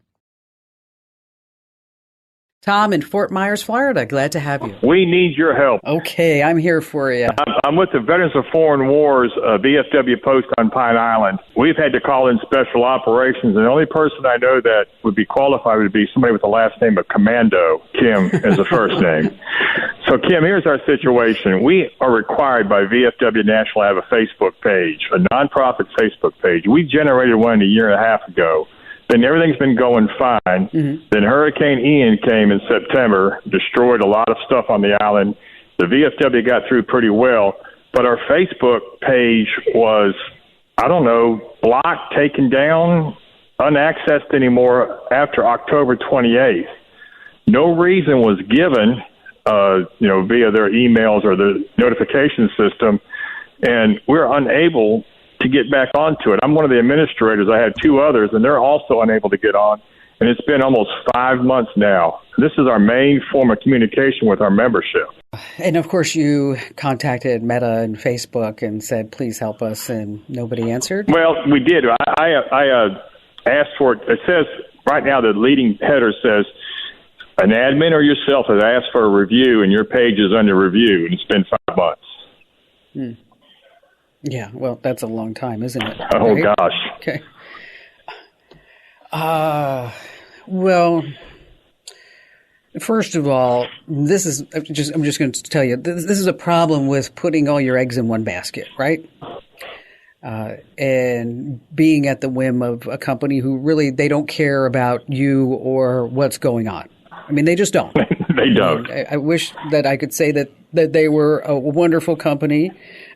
S3: Tom in Fort Myers, Florida. Glad to have you.
S13: We need your help.
S3: Okay, I'm here for you.
S13: I'm with the Veterans of Foreign Wars VFW post on Pine Island. We've had to call in special operations, and the only person I know that would be qualified would be somebody with the last name of Commando, Kim as the first name. So, Kim, here's our situation. We are required by VFW National to have a Facebook page, a nonprofit Facebook page. We generated one a year and a half ago. Then everything's been going fine. Mm-hmm. Then Hurricane Ian came in September, destroyed a lot of stuff on the island. The VFW got through pretty well, but our Facebook page was, blocked, taken down, unaccessed anymore after October 28th. No reason was given, via their emails or the notification system, and we're unable to get back onto it. I'm one of the administrators. I have two others, and they're also unable to get on. And it's been almost 5 months now. This is our main form of communication with our membership.
S3: And, of course, you contacted Meta and Facebook and said, please help us, and nobody answered?
S13: Well, we did. I asked for it. It says right now the leading header says, an admin or yourself has asked for a review, and your page is under review, and it's been 5 months.
S3: Yeah, well, that's a long time, isn't it?
S13: Oh,
S3: right?
S13: Gosh.
S3: Okay. Well, first of all, I'm just going to tell you, this is a problem with putting all your eggs in one basket, right? And being at the whim of a company who really, they don't care about you or what's going on. I mean, they just don't.
S13: They don't.
S3: I wish that I could say that they were a wonderful company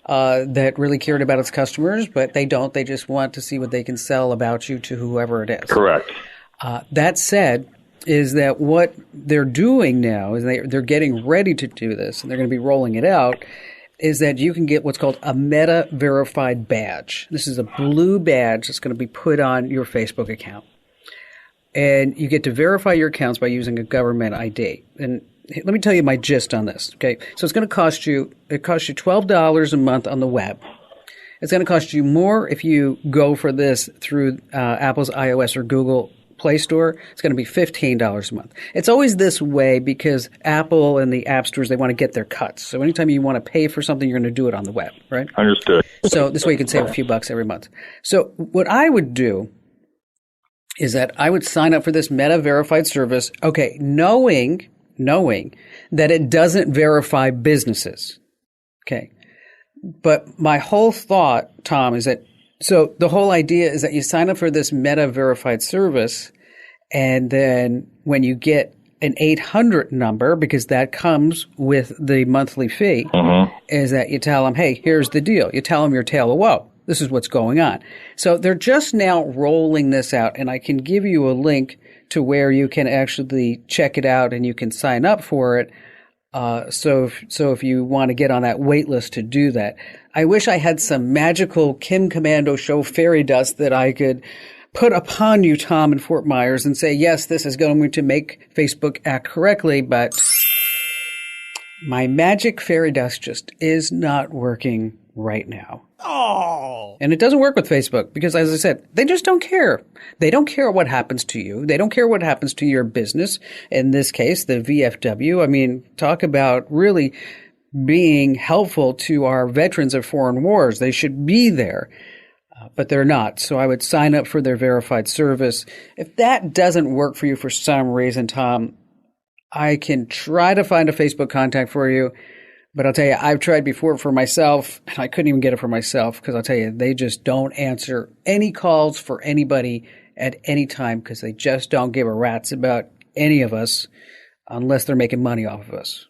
S3: that really cared about its customers, but they don't. They just want to see what they can sell about you to whoever it is.
S13: Correct.
S3: That said, is that what they're doing now is they're getting ready to do this, and they're going to be rolling it out, is that you can get what's called a Meta Verified badge. This is a blue badge that's going to be put on your Facebook account. And you get to verify your accounts by using a government ID. And let me tell you my gist on this. Okay, so it costs you $12 a month on the web. It's going to cost you more if you go for this through Apple's iOS or Google Play Store. It's going to be $15 a month. It's always this way because Apple and the app stores, they want to get their cuts. So anytime you want to pay for something, you're going to do it on the web, right?
S13: Understood.
S3: So this way you can save a few bucks every month. So what I would do is that I would sign up for this Meta verified service, okay, knowing that it doesn't verify businesses, okay? But my whole thought, Tom, is that so the whole idea is that you sign up for this Meta verified service, and then when you get an 800 number, because that comes with the monthly fee, is that you tell them, hey, here's the deal. You tell them your tale of woe. This is what's going on. So they're just now rolling this out, and I can give you a link to where you can actually check it out and you can sign up for it. So if you want to get on that wait list to do that, I wish I had some magical Kim Komando show fairy dust that I could put upon you, Tom, in Fort Myers and say, yes, this is going to make Facebook act correctly, but my magic fairy dust just is not working right now. Oh. And it doesn't work with Facebook because, as I said, they just don't care. They don't care what happens to you. They don't care what happens to your business. In this case, the VFW. I mean, talk about really being helpful to our veterans of foreign wars. They should be there, but they're not. So I would sign up for their verified service. If that doesn't work for you for some reason, Tom, I can try to find a Facebook contact for you. But I'll tell you, I've tried before for myself, and I couldn't even get it for myself because I'll tell you, they just don't answer any calls for anybody at any time because they just don't give a rat's about any of us unless they're making money off of us.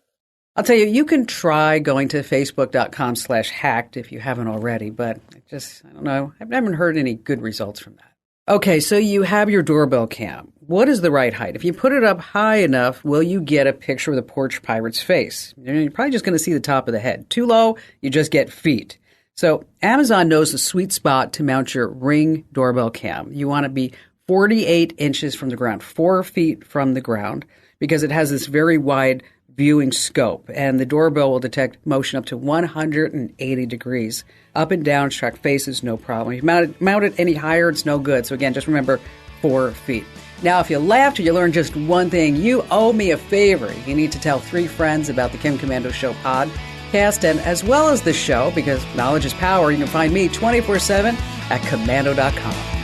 S3: I'll tell you, you can try going to facebook.com/hacked if you haven't already, but I don't know. I've never heard any good results from that. Okay, so you have your doorbell cam. What is the right height? If you put it up high enough, will you get a picture of the porch pirate's face? You're probably just going to see the top of the head. Too low, you just get feet. So Amazon knows the sweet spot to mount your Ring doorbell cam. You want to be 48 inches from the ground, 4 feet from the ground, because it has this very wide viewing scope, and the doorbell will detect motion up to 180 degrees. Up and down, track faces, no problem. If you mount it any higher, it's no good. So again, just remember 4 feet. Now, if you laughed or you learned just one thing, you owe me a favor. You need to tell 3 friends about the Kim Komando Show podcast, and as well as the show, because knowledge is power. You can find me 24/7 at Komando.com.